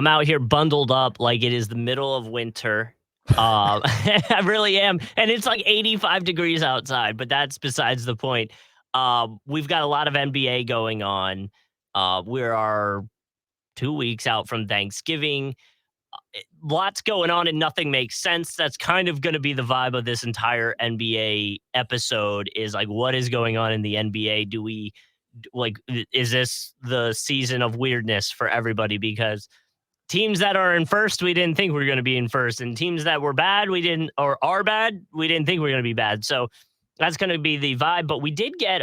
I'm out here bundled up like it is the middle of winter. I really am, and it's like 85 degrees outside, but that's besides the point. We've got a lot of NBA going on. We are 2 weeks out from Thanksgiving. Lots going on and nothing makes sense. That's kind of going to be the vibe of this entire NBA episode is like, what is going on in the NBA? Do we like, is this the season of weirdness for everybody? Because teams that are in first, we didn't think we were going to be in first, and teams that were bad, we didn't, or are bad, we didn't think we were going to be bad. So that's going to be the vibe. But we did get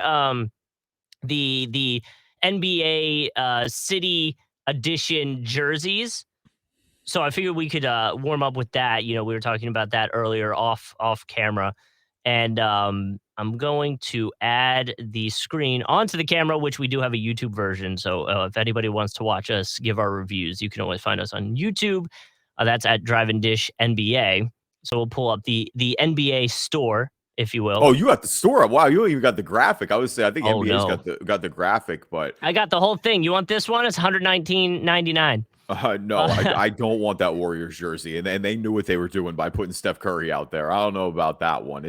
the NBA City Edition jerseys, so I figured we could warm up with that. You know, we were talking about that earlier off camera, and I'm going to add the screen onto the camera, which we do have a YouTube version. So if anybody wants to watch us give our reviews, you can always find us on YouTube. That's at Drive and Dish NBA. So we'll pull up the NBA store, if you will. Oh, you got the store. Wow, you even got the graphic. I would say I think Oh, NBA's no. got the graphic, but I got the whole thing. You want this one? It's $119.99. no, I don't want that Warriors jersey, and they knew what they were doing by putting Steph Curry out there. I don't know about that one.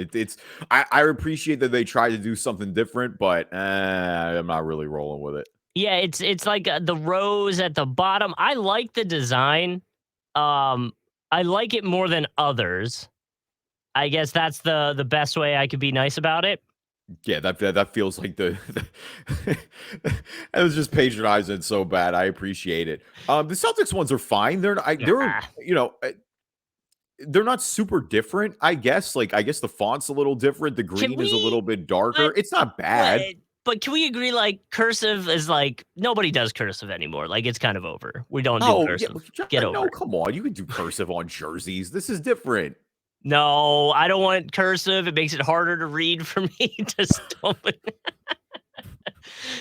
I appreciate that they tried to do something different, but I'm not really rolling with it. Yeah, it's like the rose at the bottom. I like the design. I like it more than others. I guess that's the best way I could be nice about it. Yeah, that feels like the it was just patronizing so bad. I appreciate it. The Celtics ones are fine. They're you know they're not super different. I guess I guess the font's a little different. The green is a little bit darker. It's not bad. But can we agree, like, cursive is like nobody does cursive anymore. Like, it's kind of over. We don't do cursive. Yeah, Get over it. come on. You can do cursive on jerseys. This is different. No, I don't want cursive. It makes it harder to read for me.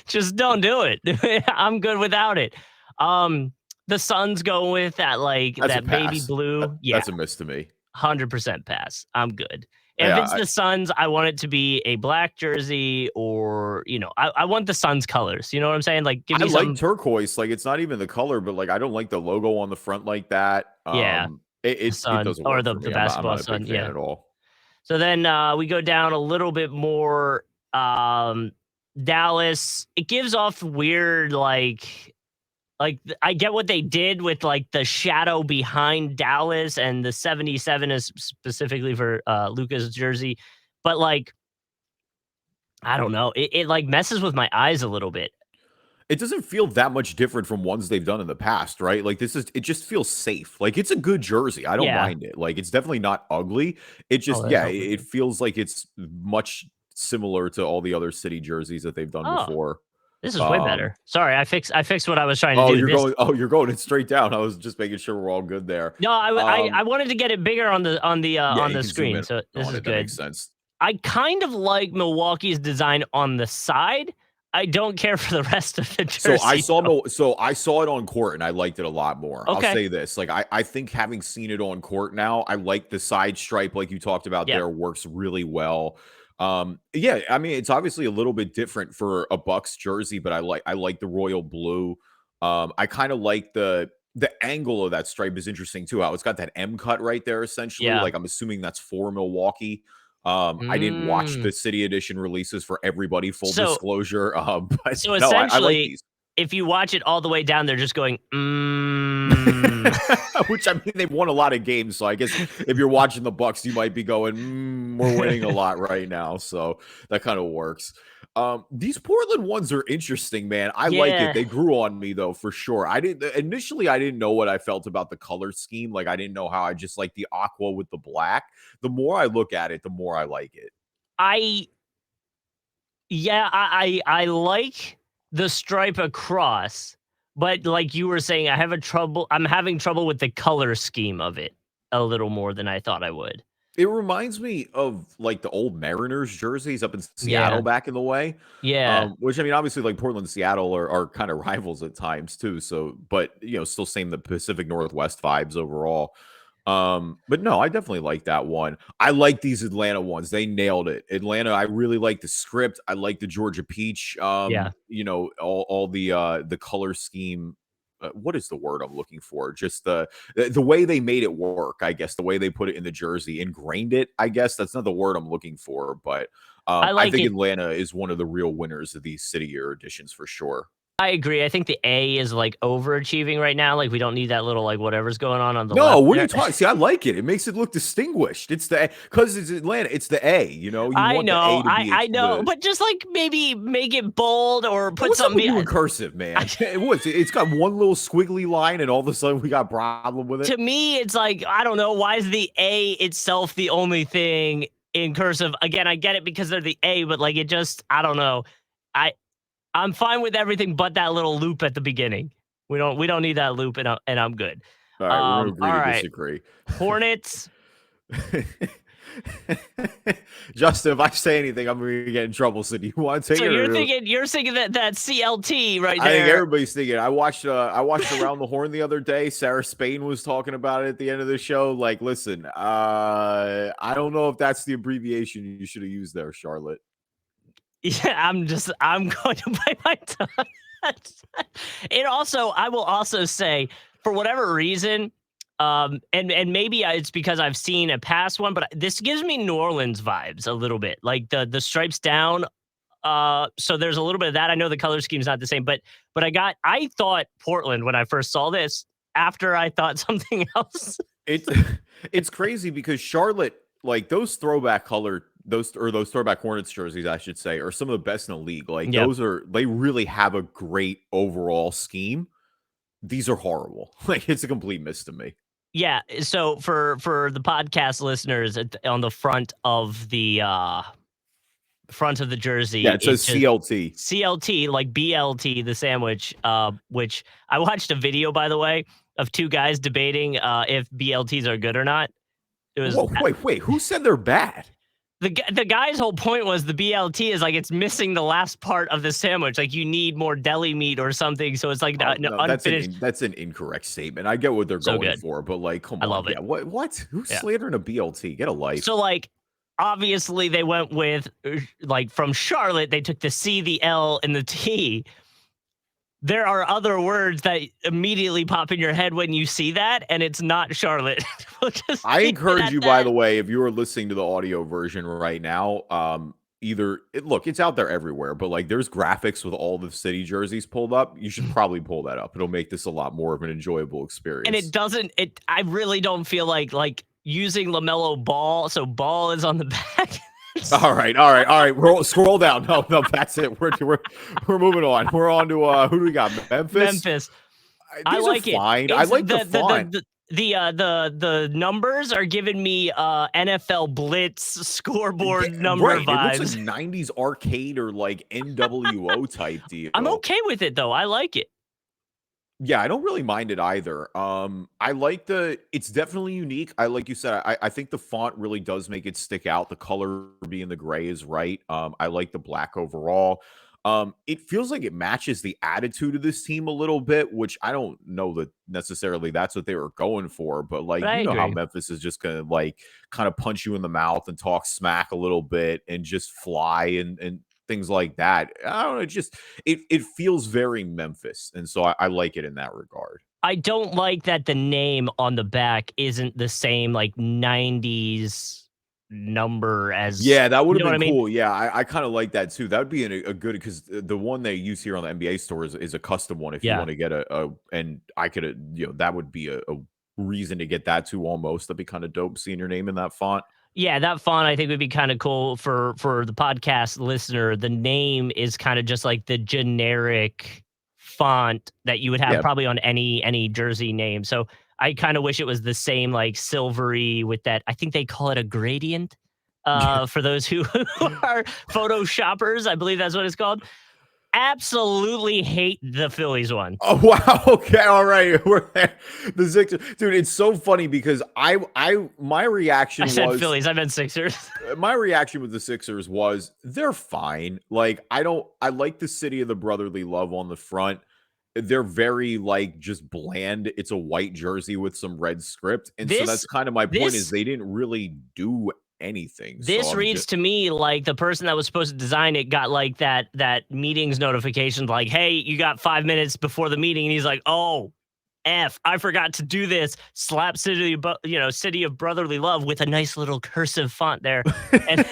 Just don't do it. I'm good without it. The Suns go with that, like, That's that baby blue. Yeah, that's a miss to me. 100% pass. I'm good. If Yeah, it's the Suns, I want it to be a black jersey, or, you know, I want the Suns colors. You know what I'm saying? Like, give me like turquoise. Like, it's not even the color, but like I don't like the logo on the front like that. Yeah. It doesn't work or the for me. basketball I'm not a Sun. big fan Yeah. at all. So then we go down a little bit more. Dallas. It gives off weird, like I get what they did with like the shadow behind Dallas, and the 77 is specifically for Luka's jersey, but like I don't know, it like messes with my eyes a little bit. It doesn't feel that much different from ones they've done in the past, right? Like it just feels safe. Like it's a good jersey. I don't mind it. Like it's definitely not ugly. It just it feels like it's much similar to all the other City jerseys that they've done before. This is way better. Sorry, I fixed what I was trying to do. You're going it straight down. I was just making sure we're all good there. No, I wanted to get it bigger on the screen. So this is good. That makes sense. I kind of like Milwaukee's design on the side. I don't care for the rest of the jersey. So I saw it on court and I liked it a lot more. Okay. I'll say this. Like I think having seen it on court now, I like the side stripe like you talked about there works really well. Yeah, I mean it's obviously a little bit different for a Bucks jersey, but I like the royal blue. I kind of like the angle of that stripe is interesting too. How it's got that M cut right there essentially. Like I'm assuming that's for Milwaukee. I didn't watch the City Edition releases for everybody, full disclosure. But so essentially, I like these. If you watch it all the way down, they're just going, Which, I mean, they've won a lot of games. So I guess if you're watching the Bucks, you might be going, we're winning a lot right now. So that kind of works. These Portland ones are interesting, man. I like it. They grew on me though, for sure. I didn't know what I felt about the color scheme. Like I didn't know how I just like the aqua with the black. The more I look at it, the more I like it. I like the stripe across, but like you were saying, I'm having trouble with the color scheme of it a little more than I thought I would. It reminds me of like the old Mariners jerseys up in Seattle back in the way. Yeah. Which I mean, obviously like Portland and Seattle are kind of rivals at times too. So, but you know, still same the Pacific Northwest vibes overall. But no, I definitely like that one. I like these Atlanta ones. They nailed it. Atlanta, I really like the script. I like the Georgia Peach. You know, all the color scheme what is the word I'm looking for? Just the way they made it work, I guess, the way they put it in the jersey, ingrained it, I guess. That's not the word I'm looking for, but I I like think it. Atlanta is one of the real winners of these city year editions for sure. I agree. I think the A is like overachieving right now. Like we don't need that little like whatever's going on the No, left what are you there. talking? See, I like it. It makes it look distinguished. It's the because it's Atlanta. It's the A. You know, you I want the A know, to be I know, the. but just like maybe make it bold or put What's up something. with you in cursive, man? It's got one little squiggly line, and all of a sudden we got a problem with it. To me, it's like I don't know. Why is the A itself the only thing in cursive? Again, I get it because they're the A, but like it just I don't know. I I'm fine with everything but that little loop at the beginning. We don't need that loop, and I'm good. All right, we're gonna agree All to right, disagree. Hornets. Justin, if I say anything, I'm gonna get in trouble. So do you want to take So it? you're thinking that CLT right I think there. everybody's thinking. I watched Around the Horn the other day. Sarah Spain was talking about it at the end of the show. Like, listen, I don't know if that's the abbreviation you should have used there, Charlotte. Yeah, I'm going to bite my tongue. I will also say, for whatever reason, and maybe it's because I've seen a past one, but this gives me New Orleans vibes a little bit, like the stripes down. So there's a little bit of that. I know the color scheme's not the same, but I thought Portland when I first saw this. After I thought something else. It's crazy because Charlotte, like those throwback Hornets jerseys, I should say, are some of the best in the league. Like Yep. they really have a great overall scheme. These are horrible. Like it's a complete miss to me. Yeah. So for the podcast listeners, on the front of the jersey, Yeah, it says CLT. CLT, like BLT, the sandwich. Which I watched a video, by the way, of two guys debating if BLTs are good or not. It was Whoa, wait. Who said they're bad? The guy's whole point was the BLT is like it's missing the last part of the sandwich. Like you need more deli meat or something. So it's like unfinished. That's an incorrect statement. I get what they're going for, but like, come on. I love it. Yeah, what? Who's slandering a BLT? Get a life. So like, obviously they went with like from Charlotte. They took the C, the L, and the T. There are other words that immediately pop in your head when you see that, and it's not Charlotte. I encourage you, by the way, if you are listening to the audio version right now, it's out there everywhere, but like there's graphics with all the city jerseys pulled up. You should probably pull that up. It'll make this a lot more of an enjoyable experience. And I really don't feel like using LaMelo Ball. So Ball is on the back. All right. Scroll down. No, that's it. We're moving on. We're on to who do we got? Memphis. I like it. Fine. I like the font. The numbers are giving me NFL Blitz scoreboard number vibes. It looks like 90s arcade or like NWO type deal. I'm okay with it though. I like it. Yeah, I don't really mind it either. I like it's definitely unique. Like you said, I think the font really does make it stick out. The color being the gray is right. I like the black overall. It feels like it matches the attitude of this team a little bit, which I don't know that necessarily that's what they were going for, but like, you know how Memphis is just gonna like kind of punch you in the mouth and talk smack a little bit and just fly and things like that. I don't know. It feels very Memphis. And so I like it in that regard. I don't like that the name on the back isn't the same like 90s number as. Yeah, that would have been cool. Yeah, I kind of like that too. That would be a good, because the one they use here on the NBA store is a custom one. If you want to get and I could, that would be a reason to get that too almost. That'd be kind of dope seeing your name in that font. Yeah, that font I think would be kind of cool for the podcast listener. The name is kind of just like the generic font that you would have probably on any jersey name. So I kind of wish it was the same, like silvery with that. I think they call it a gradient. For those who are Photoshoppers, I believe that's what it's called. Absolutely hate the Phillies one. Oh wow! Okay, all right, we're there. The Sixers, dude. It's so funny because my reaction. I said Phillies. I meant Sixers. My reaction with the Sixers was they're fine. Like I like the city of the brotherly love on the front. They're very like just bland. It's a white jersey with some red script, and so that's kind of my point. Is they didn't really do anything. So This reads to me like the person that was supposed to design it got like that meetings notification, like, hey, you got 5 minutes before the meeting, and he's like, oh, I forgot to do this. Slap City of Brotherly Love with a nice little cursive font there, and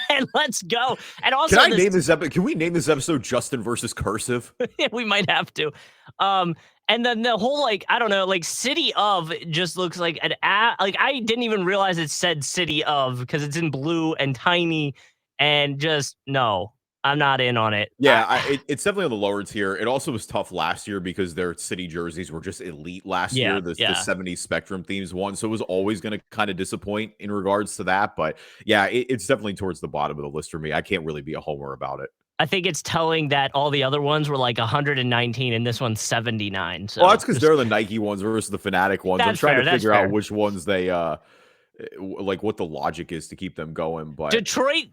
and let's go. And also, can I name this episode? Can we name this episode Justin versus Cursive? We might have to. And then the whole, like, I don't know, like City of just looks like like I didn't even realize it said City of because it's in blue and tiny, and just no. I'm not in on it. Yeah, it's definitely on the lower tier. It also was tough last year because their city jerseys were just elite last year. The 70s Spectrum themes one, so it was always going to kind of disappoint in regards to that. But yeah, it's definitely towards the bottom of the list for me. I can't really be a homer about it. I think it's telling that all the other ones were like 119 and this one's 79. So well, that's because they're the Nike ones versus the Fnatic ones. I'm trying to figure out which ones they like, what the logic is to keep them going. But Detroit,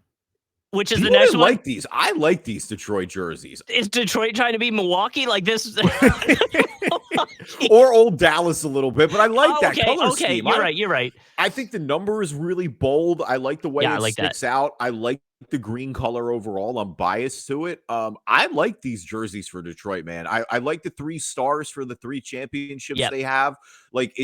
which is the next one. Like these. I like these Detroit jerseys. Is Detroit trying to be Milwaukee like this? Or old Dallas a little bit, but I like that color scheme. You're right. I think the number is really bold. I like the way it sticks out. I like the green color overall. I'm biased to it. I like these jerseys for Detroit, man. I like the 3 stars for the 3 championships they have. Like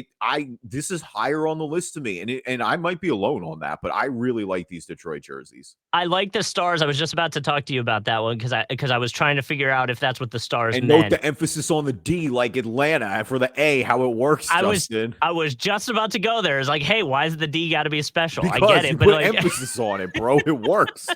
this is higher on the list to me, and I might be alone on that, but I really like these Detroit jerseys. I like the stars. I was just about to talk to you about that one because I was trying to figure out if that's what the stars and meant. Note the emphasis on the D, like Atlanta for the A, how it works. I was just about to go there. It's like, hey, why is the D got to be special? Because I get it, you but put like, emphasis on it, bro. It works.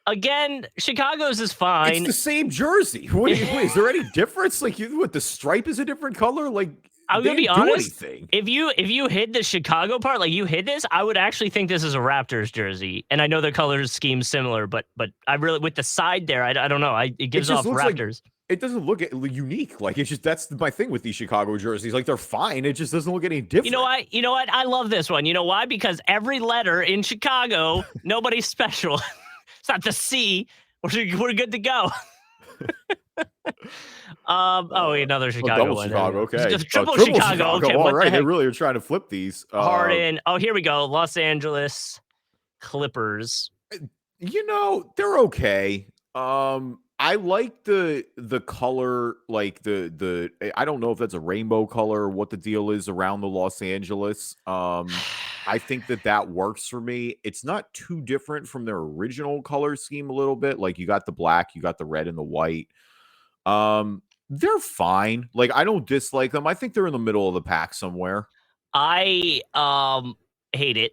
Again, Chicago's is fine. It's the same jersey. Wait, is there any difference? Like, the stripe is a different color? Like, I'm gonna be honest. If you hid the Chicago part, like you hid this, I would actually think this is a Raptors jersey. And I know the color scheme's similar, but I really, with the side there, I don't know. It gives off Raptors. It doesn't look unique. Like, it's just, that's my thing with these Chicago jerseys. Like, they're fine. It just doesn't look any different. You know what? I love this one. You know why? Because every letter in Chicago, nobody's special. It's not the C. We're good to go. Another Chicago one. Chicago, okay. Just triple Chicago. Okay, all right. They really are trying to flip these. Harden. Here we go. Los Angeles Clippers. They're okay. I like the color, like the I don't know if that's a rainbow color or what the deal is around the Los Angeles. I think that works for me. It's not too different from their original color scheme a little bit. Like, you got the black, you got the red and the white. They're fine. Like, I don't dislike them. I think they're in the middle of the pack somewhere. I hate it.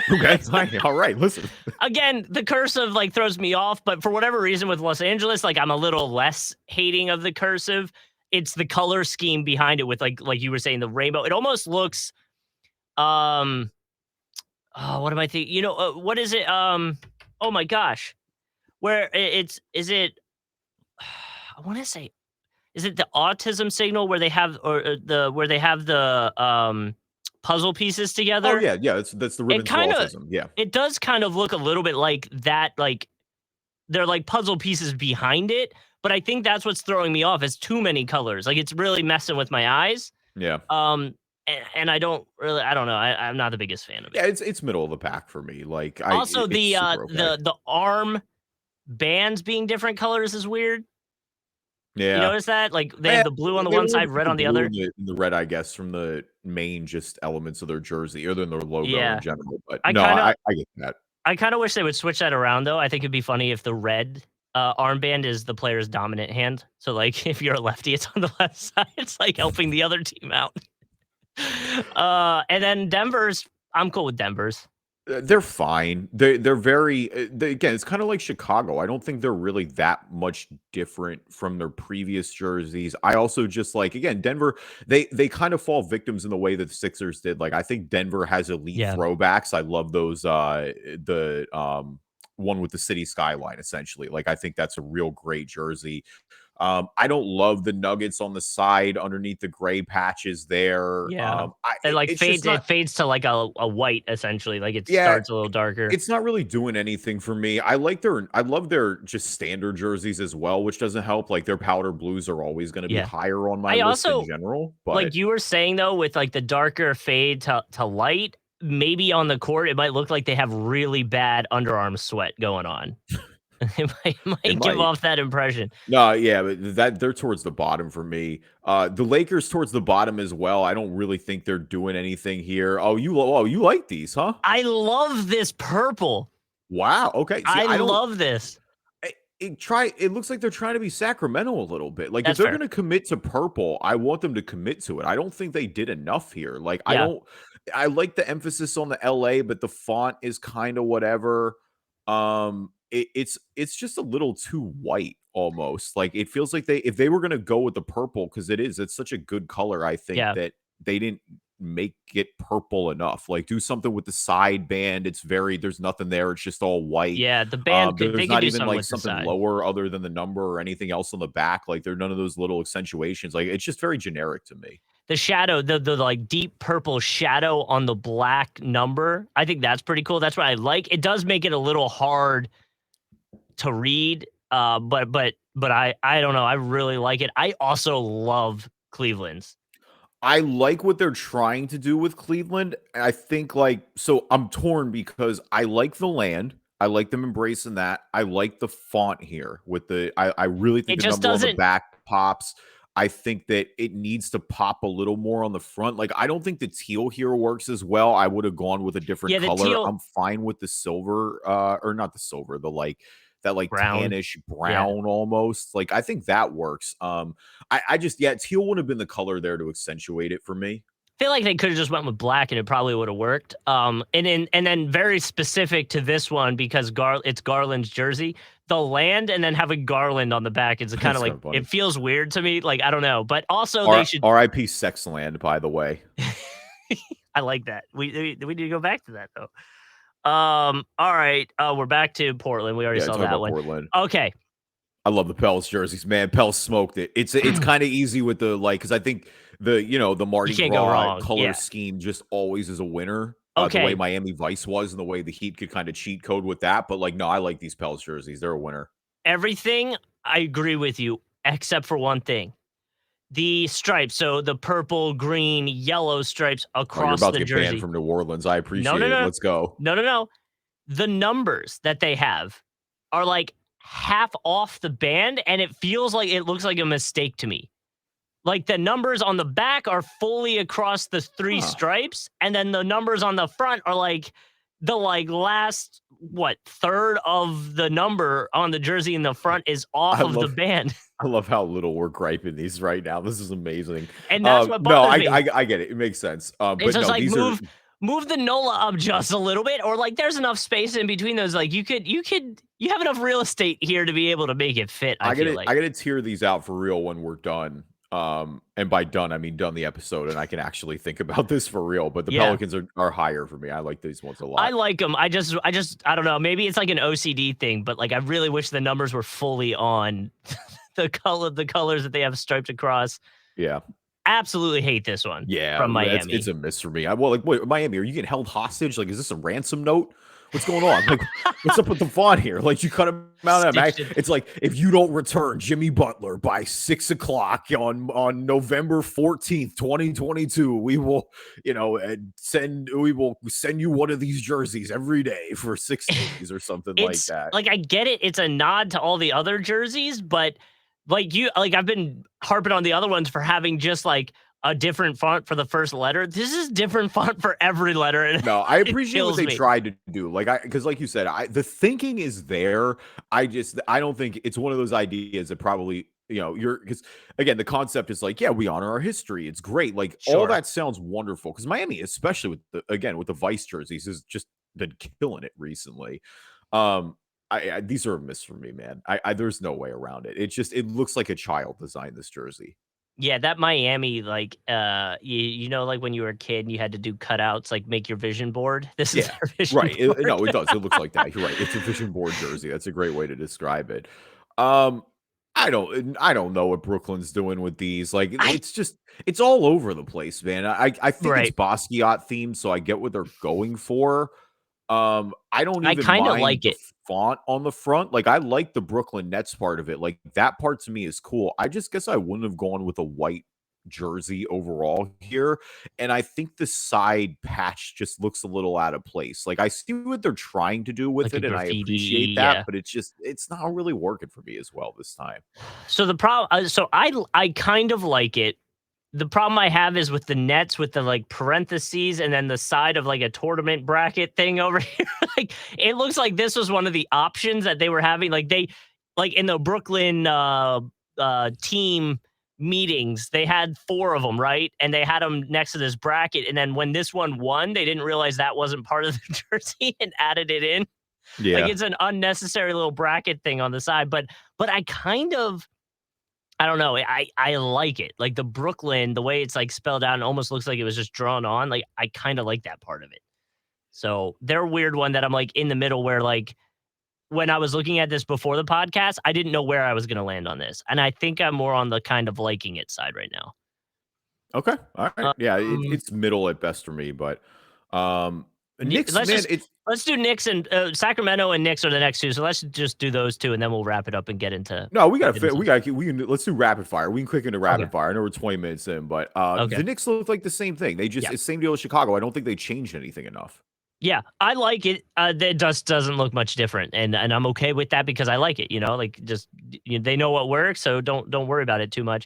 Okay, all right. Listen, again, the cursive like throws me off, but for whatever reason with Los Angeles, like I'm a little less hating of the cursive. It's the color scheme behind it with like you were saying, the rainbow. It almost looks, what am I thinking? What is it? Oh my gosh, where is it? I want to say, is it the autism signal where they have where they have the puzzle pieces together? Oh yeah, that's the ribbons of autism. Yeah, it does kind of look a little bit like that. Like they're like puzzle pieces behind it, but I think that's what's throwing me off. Is too many colors. Like it's really messing with my eyes. Yeah. And I don't know. I'm not the biggest fan of it. Yeah, it's middle of the pack for me. Like also the arm bands being different colors is weird. Yeah. You notice that? Like they have the blue on the one side, red on the other. The red, I guess, from the main just elements of their jersey, other than their logo in general. But I get that. I kind of wish they would switch that around, though. I think it'd be funny if the red armband is the player's dominant hand. So, like, if you're a lefty, it's on the left side. It's like helping the other team out. And then Denver's, I'm cool with Denver's. They're fine. They're very again, it's kind of like Chicago. I don't think they're really that much different from their previous jerseys. I also just like, again, Denver, they kind of fall victims in the way that the Sixers did. Like, I think Denver has elite throwbacks. I love those the one with the city skyline, essentially. Like, I think that's a real great jersey. I don't love the Nuggets on the side underneath the gray patches there. Yeah, it fades to like a white, essentially. Like it starts a little darker. It's not really doing anything for me. I love their just standard jerseys as well, which doesn't help. Like, their powder blues are always going to be higher on my list in general. But like you were saying though, with like the darker fade to light, maybe on the court, it might look like they have really bad underarm sweat going on. It might It give might. off that impression. No, yeah, but that they're towards the bottom for me. The Lakers towards the bottom as well. I don't really think they're doing anything here. Oh, you like these, huh? I love this purple. Wow. Okay. See, I I don't. love this. It looks like they're trying to be Sacramento a little bit. Like if That's they're fair. going to commit to purple, I want them to commit to it. I don't think they did enough here. Like Yeah. I like the emphasis on the LA, but the font is kind of whatever. It's just a little too white almost. Like it feels like if they were going to go with the purple, because it's such a good color, I think Yeah. that they didn't make it purple enough. Like do something with the side band. There's nothing there. It's just all white. Yeah. The band they There's could not do even something like with the something side. lower other than the number or anything else on the back. Like there are none of those little accentuations. Like it's just very generic to me. The shadow, the like deep purple shadow on the black number. I think that's pretty cool. That's what I like. It does make it a little hard to read. But I don't know. I really like it. I also love Cleveland's. I like what they're trying to do with Cleveland. I think so I'm torn because I like the land. I like them embracing that. I like the font here with I really think It the just number on the doesn't. back pops. I think that it needs to pop a little more on the front. Like I don't think the teal here works as well. I would have gone with a different Yeah, the color. teal I'm fine with the silver, or not the silver, that like brown. tannish Yeah. brown almost. Like I think that works. I just teal would have been the color there to accentuate it for me. Feel like they could have just went with black and it probably would have worked. And then very specific to this one because it's Garland's jersey, the land and then having Garland on the back is kind That's of like kind of funny. it feels weird to me. Like I don't know, but also they should. R.I.P. Sexland, by the way. I like that. We need to go back to that though. All right. We're back to Portland. We already Yeah, saw talk that about one. Portland. Okay. I love the Pels jerseys, man. Pels smoked it. It's kind of easy with the because I think the Mardi can't go Gras wrong. color Yeah. scheme just always is a winner. The way Okay. Miami Vice was and the way the Heat could kind of cheat code with that. But no, I like these Pels jerseys. They're a winner. Everything I agree with you except for one thing. The stripes, so the purple, green, yellow stripes Oh, you're across about the to get banned jersey. from New Orleans. I appreciate No, it. no. Let's go. No. The numbers that they have are like half off the band, and it looks like a mistake to me. Like the numbers on the back are fully across the three Huh. stripes, and then the numbers on the front are like the last third of the number on the jersey in the front is off of the band. I love how little we're griping these right now. This is amazing. And that's what No, bothers me. I get it. It makes sense. But It's just no, like these are move the NOLA up just a little bit, or like there's enough space in between those. Like you have enough real estate here to be able to make it fit. I gotta tear these out for real when we're done. And by done, I mean done the episode, and I can actually think about this for real. But the Pelicans are higher for me. I like these ones a lot. I like them. I don't know. Maybe it's like an OCD thing, but like I really wish the numbers were fully on the colors that they have striped across. Yeah. Absolutely hate this one. Yeah, from Miami. it's a miss for me. Wait, Miami, are you getting held hostage? Like, is this a ransom note? What's going on? Like, what's up with the font here? Like, you cut him out. It's like if you don't return Jimmy Butler by 6 o'clock on November 14th, 2022, we will, send you one of these jerseys every day for 6 days or something like that. Like, I get it. It's a nod to all the other jerseys, but I've been harping on the other ones for having just like a different font for the first letter. This is different font for every letter. And no, I appreciate what they tried to do. Because like you said, the thinking is there. I don't think it's one of those ideas that probably, because again, the concept is like, yeah, we honor our history. It's great. Like all that sounds wonderful. Because Miami, especially with the Vice jerseys, has just been killing it recently. These are a miss for me, man. There's no way around it. It looks like a child designed this jersey. Yeah, that Miami, like, like when you were a kid and you had to do cutouts, like make your vision board. This is their vision right. board. It does. It looks like that. You're right. It's a vision board jersey. That's a great way to describe it. I don't know what Brooklyn's doing with these. Like, it's all over the place, man. I think it's Basquiat themed, so I get what they're going for. I don't even kind of mind like the font on the front. Like I like the Brooklyn Nets part of it. Like that part to me is cool. I just guess I wouldn't have gone with a white jersey overall here. And I think the side patch just looks a little out of place. Like I see what they're trying to do with Like a it, and I appreciate graffiti, that, yeah. but it's not really working for me as well this time. So the problem, so I kind of like it. The problem I have is with the nets with the like parentheses and then the side of like a tournament bracket thing over here. Like it looks like this was one of the options that they were having. Like they like in the Brooklyn team meetings, they had 4 of them, right? And they had them next to this bracket. And then when this one won, they didn't realize that wasn't part of the jersey and added it in. Like Yeah. it's an unnecessary little bracket thing on the side. But I kind of I don't know. I like it. Like the Brooklyn, the way it's like spelled out and almost looks like it was just drawn on. Like I kind of like that part of it. So they're a weird one that I'm like in the middle where like when I was looking at this before the podcast, I didn't know where I was gonna land on this. And I think I'm more on the kind of liking it side right now. Okay. All right. Yeah, Um, it's middle at best for me, but um Knicks, let's man, just it's let's do Knicks and Sacramento and Knicks are the next 2. So let's just do those 2 and then we'll wrap it up and get into no, we gotta get into fit. some. We can let's do rapid fire. We can click into Okay. rapid fire. I know we're 20 minutes in, but Okay. the Knicks look like the same thing. They just Yeah. it's same deal with Chicago. I don't think they changed anything enough. Yeah, I like it. That just doesn't look much different, and I'm okay with that because I like it. You know, like just they know what works, so don't worry about it too much.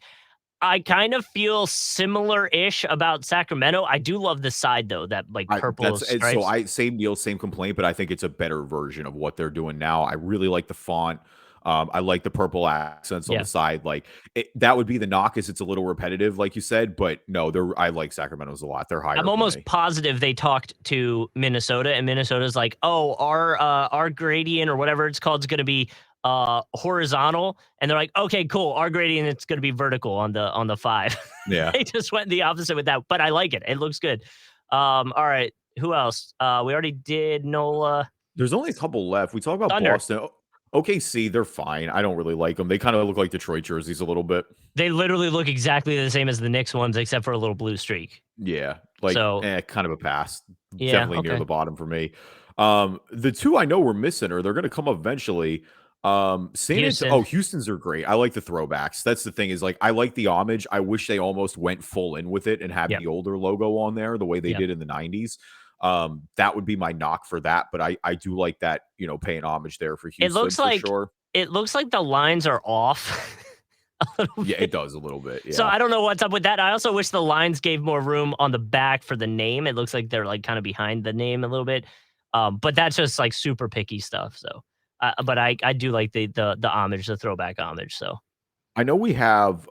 I kind of feel similar-ish about Sacramento. I do love the side though, that like I purple that's and so stripes. I same deal, same complaint, but I think it's a better version of what they're doing now. I really like the font. I like the purple accents on the Yeah, side. Like that would be the knock, is it's a little repetitive, like you said. But no, I like Sacramento's a lot. They're I'm higher for almost me. positive they talked to Minnesota, and Minnesota's like, "Oh, our gradient or whatever it's called is going to be horizontal," and they're like, "Okay, cool. Our gradient it's going to be vertical on the 5." Yeah. They just went the opposite with that, but I like it. It looks good. All right, who else? We already did Nola. There's only a couple left. We talk about Thunder. Boston. OKC, they're fine. I don't really like them. They kind of look like Detroit jerseys a little bit. They literally look exactly the same as the Knicks ones, except for a little blue streak. Yeah, like So kind of a pass. yeah, Definitely near okay. the bottom for me. The two I know we're missing, or they're going to come up eventually. Houston. Houston's are great. I like the throwbacks. That's the thing, is like I like the homage. I wish they almost went full in with it and had Yep. the older logo on there the way they Yep. did in the 90s. That would be my knock for that, but I do like that, paying homage there for It Houston looks for like sure. it looks like the lines are off a little Yeah, bit. it does a little bit. So Yeah. I don't know what's up with that. I also wish the lines gave more room on the back for the name. It looks like they're like kind of behind the name a little bit. But that's just like super picky stuff. So, but I do like the homage, the throwback homage. So I know we have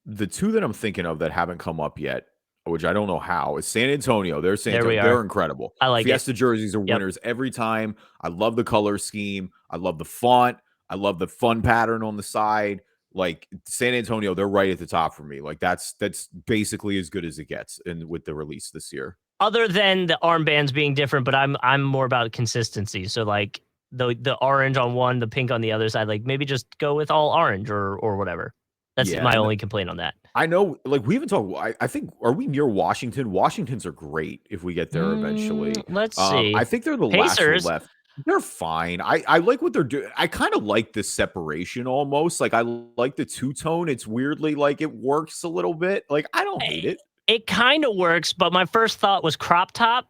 the two that I'm thinking of that haven't come up yet, which I don't know how, is San Antonio. there we They're are. incredible. I like it. Fiesta jerseys are Yep. winners every time. I love the color scheme. I love the font. I love the fun pattern on the side. Like San Antonio, they're right at the top for me. Like that's basically as good as it gets in with the release this year. Other than the armbands being different, but I'm more about consistency. So like the orange on one, the pink on the other side, like maybe just go with all orange or whatever. That's Yeah, my and only complaint on that. I know, like we even talked. I think, are we near Washington? Washingtons are great if we get there eventually. Let's see. I think they're the last one Pacers. left. They're fine. I like what they're doing. I kind of like this separation almost. Like I like the two tone. It's weirdly like it works a little bit. Like I don't hate it. It kind of works, but my first thought was crop top.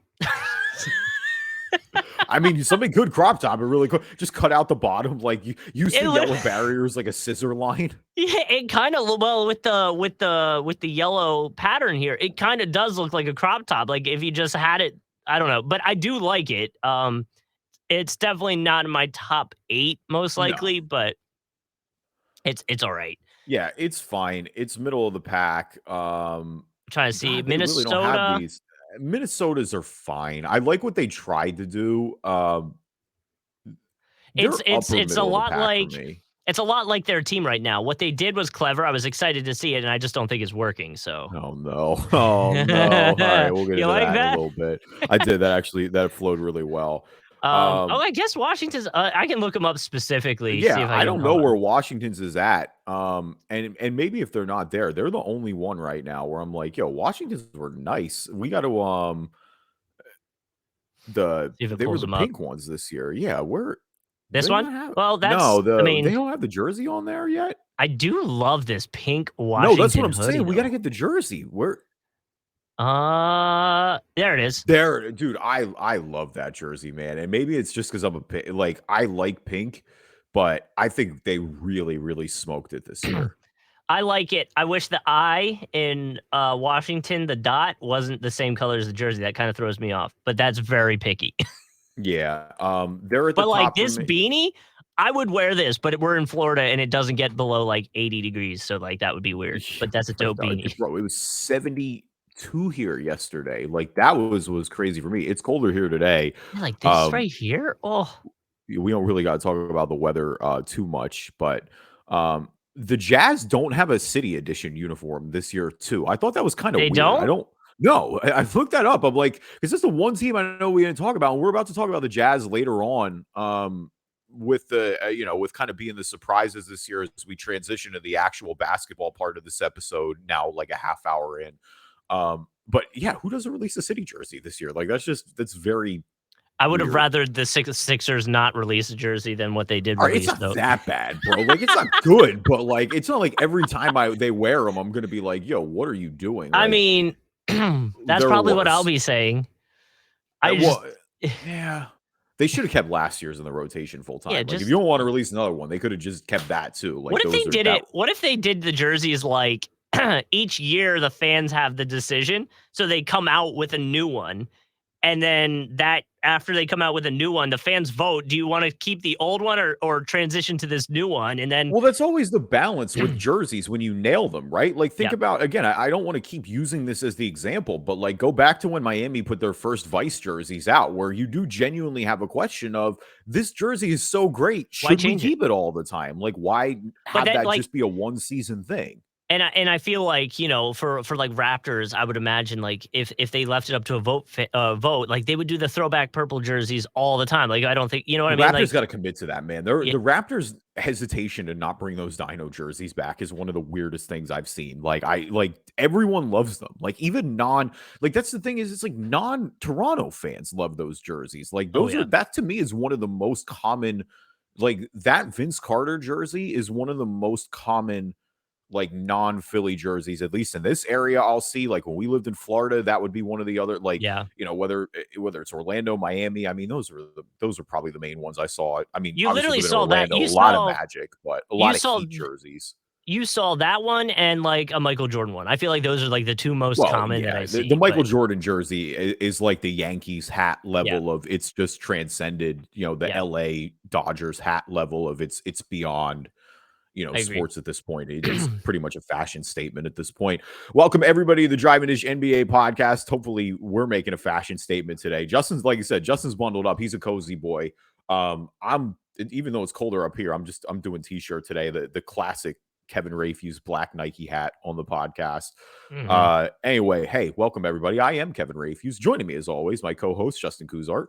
I mean, something good crop top. It really cool. Just cut out the bottom. Like you use It the lit- yellow barriers like a scissor line. Yeah, it kind of well with the yellow pattern here. It kind of does look like a crop top. Like if you just had it, I don't know, but I do like it. It's definitely not in my top 8 most No. likely, but it's all right. Yeah, it's fine. It's middle of the pack. Trying to see God, they really don't have Minnesota. these. Minnesotas are fine. I like what they tried to do. They're upper It's a middle of the lot pack for like me. it's a lot like their team right now. What they did was clever. I was excited to see it, and I just don't think it's working. So Oh no. Oh no. All right, we'll get you into like that in a that? little bit. I did that actually. That flowed really well. Oh, Um, I guess Washington's. I can look them up specifically. See yeah, if I I can. don't know Hold on. where Washington's is at. And maybe if they're not there, they're the only one right now where I'm like, yo, Washington's were nice. We got to See if it they were pulls the them up. pink ones this year. Yeah, where This one? Well, no, I mean, they don't have the jersey on there yet. I do love this pink No, that's what Washington I'm hoodie, saying. We got to though. get the jersey. Where? There it is. There, dude. I love that jersey, man. And maybe it's just because I like pink, but I think they really, really smoked it this year. I like it. I wish the I in Washington, the dot, wasn't the same color as the jersey. That kind of throws me off, but that's very picky. Yeah. They're at the But like top for this me. beanie, I would wear this, but we're in Florida and it doesn't get below like 80 degrees. So like that would be weird. But that's a dope beanie. Bro, it was 72 here yesterday. Like that was crazy for me. It's colder here today. Yeah, like this right here. Oh, we don't really got to talk about the weather too much, but the Jazz don't have a city edition uniform this year too. I thought that was kind of weird. Don't? I don't know. I looked that up. I'm like, is this the one team I know we didn't talk about? And we're about to talk about the Jazz later on. With the with kind of being the surprises this year as we transition to the actual basketball part of this episode now, like a half hour in. But yeah, who doesn't release a city jersey this year? Like that's very. I would have rather the Sixers not release a jersey than what they did release. It's not that bad, bro. Like it's not good, but like it's not like every time they wear them, I'm gonna be like, "Yo, what are you doing?" Like, I mean, that's probably what I'll be saying. Yeah, they should have kept last year's in the rotation full time. Yeah, like if you don't want to release another one, they could have just kept that too. Like, what if they did it? What if they did the jerseys like each year the fans have the decision, so they come out with a new one. And then that after they come out with a new one, the fans vote. Do you want to keep the old one or transition to this new one? And then, well, that's always the balance with jerseys when you nail them, right? Like think about, again, I don't want to keep using this as the example, but like go back to when Miami put their first Vice jerseys out, where you do genuinely have a question of this jersey is so great. Should we keep it all the time? Like why have that just be a one season thing? And I feel like, for like Raptors, I would imagine like if they left it up to a vote, like they would do the throwback purple jerseys all the time. Like I don't think, you know what I mean? Raptors got to commit to that, man. The Raptors' hesitation to not bring those Dino jerseys back is one of the weirdest things I've seen. Like everyone loves them. Like even that's the thing is it's like non-Toronto fans love those jerseys. Like that to me is one of the most common. Like that Vince Carter jersey is one of the most common. Like non-Philly jerseys, at least in this area, I'll see. Like when we lived in Florida, that would be one of the other. Like, whether it's Orlando, Miami. I mean, those are probably the main ones I saw. I mean, you literally saw Orlando, that. A lot of Magic, but a lot of Heat jerseys. You saw that one and like a Michael Jordan one. I feel like those are like the two most common that I see. The Michael Jordan jersey is like the Yankees hat level of it's just transcended. The LA Dodgers hat level of it's beyond. Sports at this point. It's pretty much a fashion statement at this point. Welcome everybody to the Driving Dish NBA podcast. Hopefully we're making a fashion statement today. Justin's, like you said, Justin's bundled up. He's a cozy boy. I'm even though it's colder up here, I'm doing t-shirt today. The classic Kevin Rafuse black Nike hat on the podcast. Anyway, hey, welcome everybody. I am Kevin Rafuse. Joining me as always, my co-host Justin Kuzart.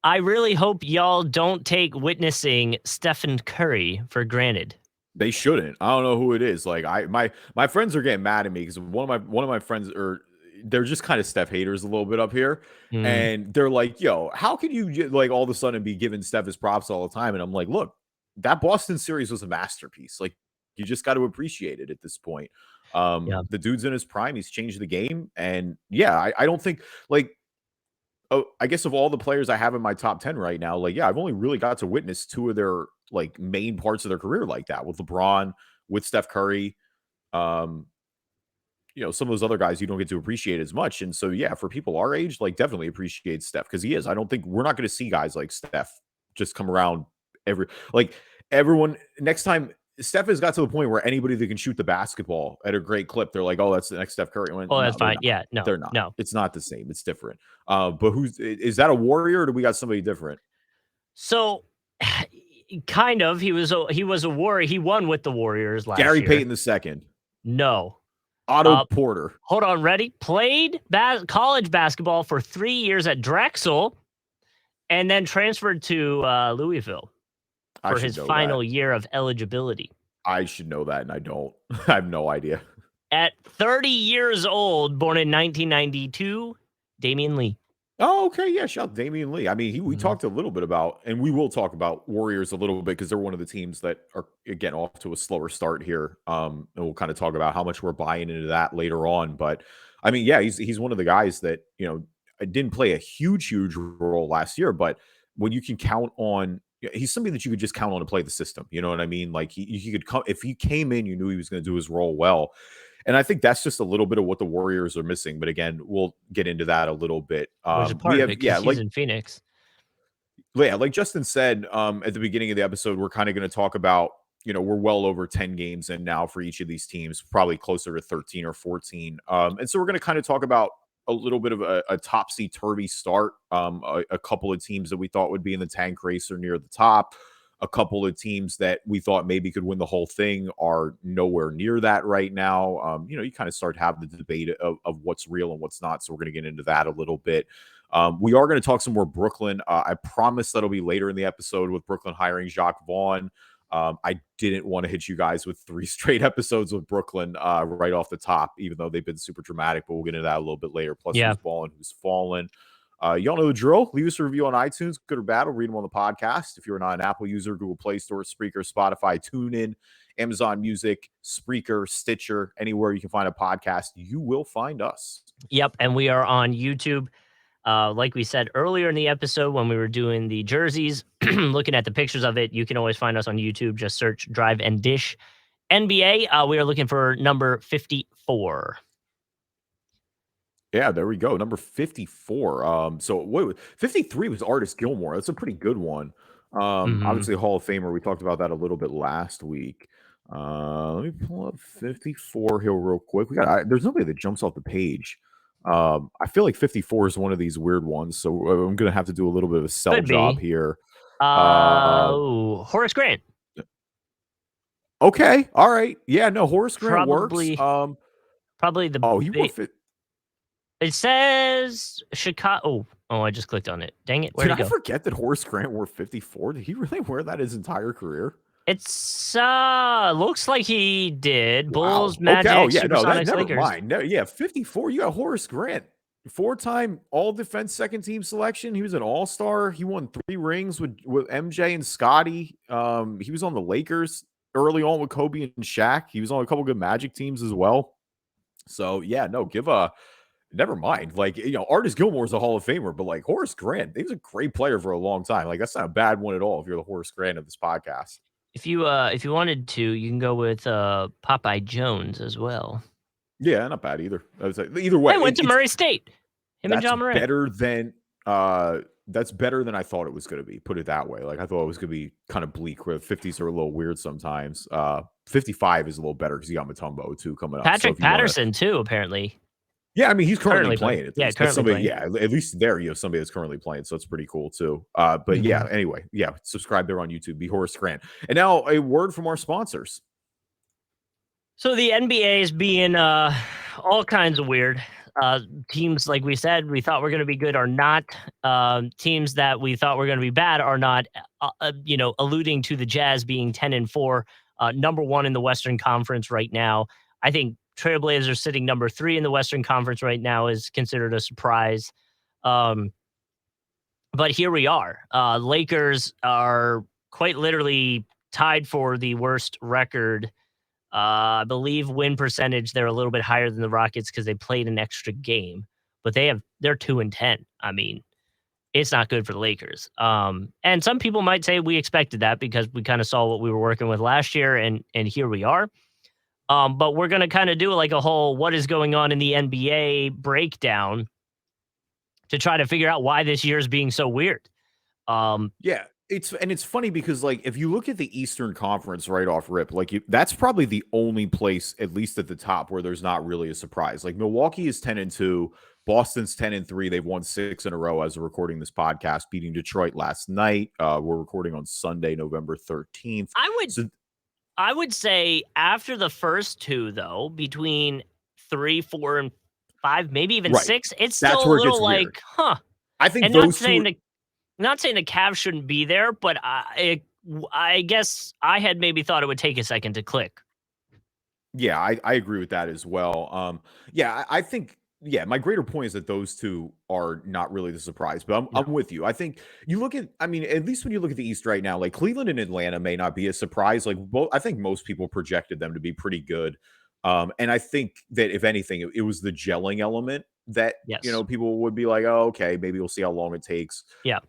I really hope y'all don't take witnessing Stephen Curry for granted. They shouldn't. I don't know who it is. Like my friends are getting mad at me because one of my friends they're just kind of Steph haters a little bit up here, and they're like, "Yo, how can you like all of a sudden be giving Steph his props all the time?" And I'm like, "Look, that Boston series was a masterpiece. Like you just got to appreciate it at this point. The dude's in his prime. He's changed the game, and I don't think like." Oh, I guess of all the players I have in my top 10 right now, like, I've only really got to witness two of their like main parts of their career like that with LeBron, with Steph Curry. Some of those other guys you don't get to appreciate as much. And so, for people our age, like definitely appreciate Steph because he is. I don't think we're not going to see guys like Steph just come around everyone next time. Steph has got to the point where anybody that can shoot the basketball at a great clip, they're like, "Oh, that's the next Steph Curry." That's fine. Yeah, no, they're not. No, it's not the same. It's different. But is that a Warrior? Or do we got somebody different? So, kind of. He was a Warrior. He won with the Warriors last year. Gary Payton II. No. Otto Porter. Hold on. Ready? Played college basketball for 3 years at Drexel, and then transferred to Louisville. For his final year of eligibility. I should know that, and I don't. I have no idea. At 30 years old, born in 1992, Damian Lee. Oh, okay. Yeah, shout out Damian Lee. I mean, we Mhm. talked a little bit about, and we will talk about Warriors a little bit because they're one of the teams that are again off to a slower start here. And we'll kind of talk about how much we're buying into that later on. But I mean, yeah, he's one of the guys that didn't play a huge role last year, but when you can count on, he's somebody that you could just count on to play the system. You know what I mean? Like he could come if he came in, you knew he was going to do his role well. And I think that's just a little bit of what the Warriors are missing. But again, we'll get into that a little bit. Which is We part of have, it because he's in Phoenix. like Justin said at the beginning of the episode, we're kind of going to talk about, we're well over 10 games in now for each of these teams, probably closer to 13 or 14. And so we're going to kind of talk about a little bit of a topsy-turvy start. A couple of teams that we thought would be in the tank race or near the top. A couple of teams that we thought maybe could win the whole thing are nowhere near that right now. You kind of start to have the debate of what's real and what's not. So we're going to get into that a little bit. We are going to talk some more Brooklyn. I promise that'll be later in the episode with Brooklyn hiring Jacques Vaughn. I didn't want to hit you guys with 3 straight episodes with Brooklyn right off the top, even though they've been super dramatic, but we'll get into that a little bit later. Plus, Yeah. who's balling, who's fallen. Y'all know the drill. Leave us a review on iTunes, good or bad. We'll read them on the podcast. If you're not an Apple user, Google Play Store, Spreaker, Spotify, TuneIn, Amazon Music, Spreaker, Stitcher, anywhere you can find a podcast, you will find us. Yep, and we are on YouTube. Like we said earlier in the episode when we were doing the jerseys, looking at the pictures of it, you can always find us on YouTube. Just search Drive and Dish NBA. We are looking for number 54. Yeah, there we go. Number 54. So what 53 was Artis Gilmore. That's a pretty good one. Obviously a Hall of Famer. We talked about that a little bit last week. Let me pull up 54 here real quick. There's nobody that jumps off the page. I feel like 54 is one of these weird ones, so I'm gonna have to do a little bit of a sell job here. Horace Grant. Okay, all right. Yeah, no, Horace Grant works. Probably the he wore fit. It says Chicago. Oh, I just clicked on it. Dang it. Where'd it go? I forget that Horace Grant wore 54? Did he really wear that his entire career? It's looks like he did. Wow. Bulls, Magic, okay. Oh, yeah, Supersonics, never Lakers. mind. No, yeah, 54. You got Horace Grant, 4-time all-defense second-team selection. He was an all-star. He won 3 rings with MJ and Scotty. He was on the Lakers early on with Kobe and Shaq. He was on a couple good Magic teams as well. So, yeah, no, never mind. Like, Artis Gilmore is a Hall of Famer, but like Horace Grant, he was a great player for a long time. Like, that's not a bad one at all if you're the Horace Grant of this podcast. If you wanted to, you can go with Popeye Jones as well. Yeah, not bad either. Either way, I went to Murray State. Him and John Moran. That's better than I thought it was going to be. Put it that way. Like I thought it was going to be kind of bleak. Where the 50s are a little weird sometimes. 55 is a little better because you got Mutombo too coming up. Patrick Patterson too, apparently. Yeah, I mean he's currently playing. Yeah, currently playing. Yeah, at least there you have somebody that's currently playing, so it's pretty cool too. But yeah, anyway, yeah, subscribe there on YouTube. Be Horace Grant. And now a word from our sponsors. So the NBA is being all kinds of weird. Teams, like we said, we thought were going to be good are not. Teams that we thought were going to be bad are not. Alluding to the Jazz being 10-4, number 1 in the Western Conference right now. I think Trailblazers sitting number 3 in the Western Conference right now is considered a surprise. But here we are. Lakers are quite literally tied for the worst record. I believe win percentage, they're a little bit higher than the Rockets because they played an extra game, but they're 2-10. I mean, it's not good for the Lakers. And some people might say we expected that because we kind of saw what we were working with last year, and here we are. But we're going to kind of do like a whole what is going on in the NBA breakdown to try to figure out why this year is being so weird. Yeah. It's funny because like if you look at the Eastern Conference right off rip, like that's probably the only place, at least at the top, where there's not really a surprise. Like Milwaukee is 10-2, Boston's 10-3. They've won 6 in a row as we're recording this podcast, beating Detroit last night. We're recording on Sunday, November 13th. I would say after the first 2, though, between 3, 4, and 5, maybe even 6, it's still a little like, weird. Huh? I think and those not saying the Cavs shouldn't be there, but I guess I had maybe thought it would take a second to click. Yeah, I agree with that as well. I think Yeah, my greater point is that those 2 are not really the surprise, but I'm No. I'm with you. I think you look at I mean, at least when you look at the East right now, like Cleveland and Atlanta may not be a surprise. Like both I think most people projected them to be pretty good. And I think that if anything, it was the gelling element that, Yes. people would be like, "Oh, okay, maybe we'll see how long it takes." Yeah.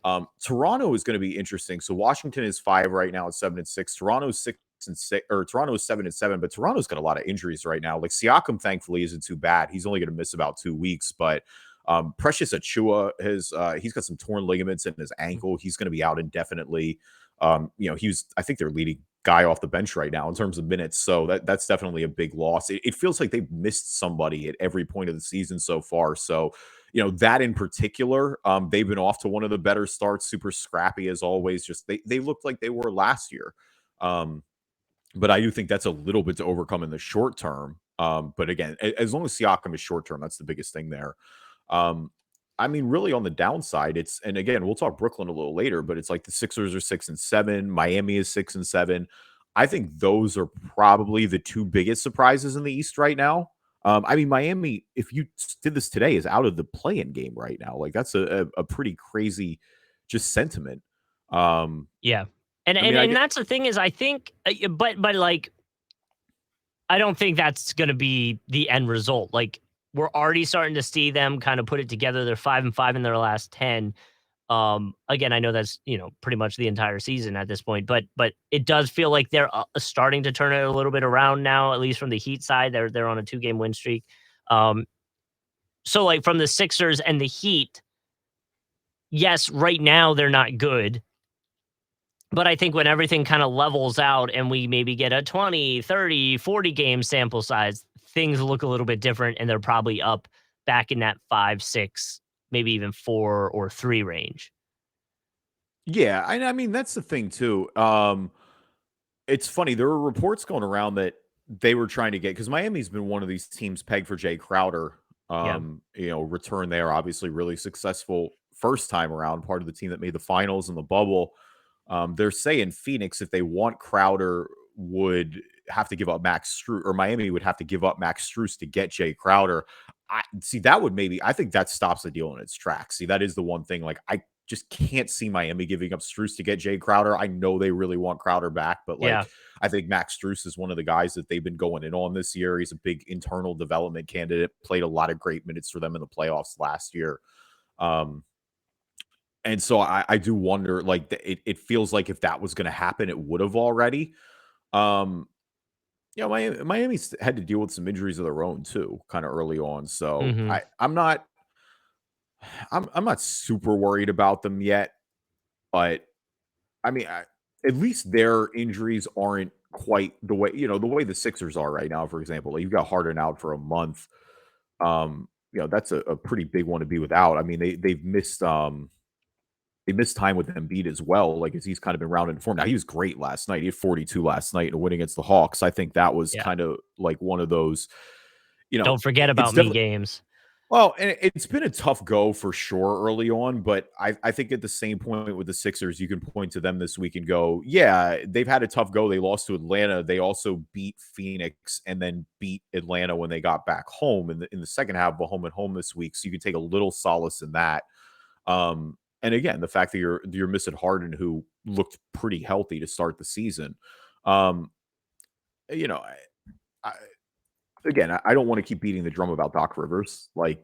Toronto is gonna be interesting. So Washington is 5 right now at 7-6. Toronto's 6-6, or Toronto's 7-7, but Toronto's got a lot of injuries right now. Like Siakam, thankfully, isn't too bad. He's only going to miss about 2 weeks, but Precious Achua has he's got some torn ligaments in his ankle. He's going to be out indefinitely. I think their leading guy off the bench right now in terms of minutes. So that's definitely a big loss. It feels like they've missed somebody at every point of the season so far. So, that in particular, they've been off to one of the better starts, super scrappy as always. Just they looked like they were last year. Um, but I do think that's a little bit to overcome in the short term. But again, as long as Siakam is short term, that's the biggest thing there. Um, I mean, really on the downside, and again, we'll talk Brooklyn a little later, but it's like the Sixers are 6-7, Miami is 6-7. I think those are probably the 2 biggest surprises in the East right now. I mean, Miami, if you did this today, is out of the play-in game right now. Like that's a pretty crazy just sentiment. Um, Yeah. And I mean, and and that's the thing is I think but like I don't think that's going to be the end result. Like we're already starting to see them kind of put it together. They're 5-5 in their last 10. Again, I know that's, pretty much the entire season at this point, but it does feel like they're starting to turn it a little bit around now, at least from the Heat side. They're on a 2-game win streak. Um, so like from the Sixers and the Heat, yes, right now they're not good. But I think when everything kind of levels out and we maybe get a 20, 30, 40 game sample size, things look a little bit different and they're probably up back in that 5, 6, maybe even 4 or 3 range. Yeah, I mean, that's the thing too. It's funny, there were reports going around that they were trying to get, because Miami's been one of these teams pegged for Jay Crowder. Yeah. Return there, obviously really successful first time around, part of the team that made the finals in the bubble. They're saying Phoenix, if they want Crowder, would have to give up Max Strus, or Miami would have to give up Max Strus to get Jay Crowder. I see that would maybe, I think that stops the deal in its tracks. See, that is the one thing. Like, I just can't see Miami giving up Strus to get Jay Crowder. I know they really want Crowder back, but Yeah. like, I think Max Strus is one of the guys that they've been going in on this year. He's a big internal development candidate, played a lot of great minutes for them in the playoffs last year. And so I do wonder, like, it feels like if that was going to happen, it would have already. Um, Miami's had to deal with some injuries of their own too, kind of early on. So Mhm. I'm not super worried about them yet, but I mean, at least their injuries aren't quite the way the Sixers are right now. For example, like you've got Harden out for a month. That's a pretty big one to be without. I mean, they missed time with Embiid as well, like, as he's kind of been rounded in form. Now, he was great last night. He had 42 last night in a win against the Hawks. I think that was Yeah. kind of like one of those, Don't forget it's about me definitely games. well, and it's been a tough go for sure early on, but I think at the same point with the Sixers, you can point to them this week and go, yeah, they've had a tough go. They lost to Atlanta. They also beat Phoenix and then beat Atlanta when they got back home in the second half of a home and home this week. So you can take a little solace in that. And again, the fact that you're missing Harden, who looked pretty healthy to start the season. Um, you know, I, again, I don't want to keep beating the drum about Doc Rivers. Like,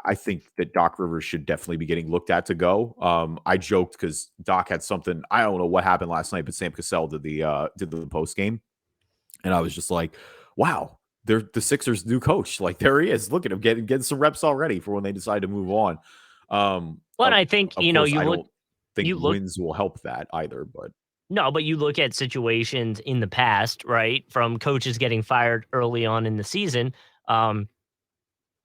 I think that Doc Rivers should definitely be getting looked at to go. I joked because Doc had something. I don't know what happened last night, but Sam Cassell did the post game, and I was just like, wow. They're the Sixers' new coach. Like, there he is. Look at him getting some reps already for when they decide to move on. Well, and Of I think, of course, you I look don't think you look wins will help that either, but no, but you look at situations in the past, right? From coaches getting fired early on in the season. Um,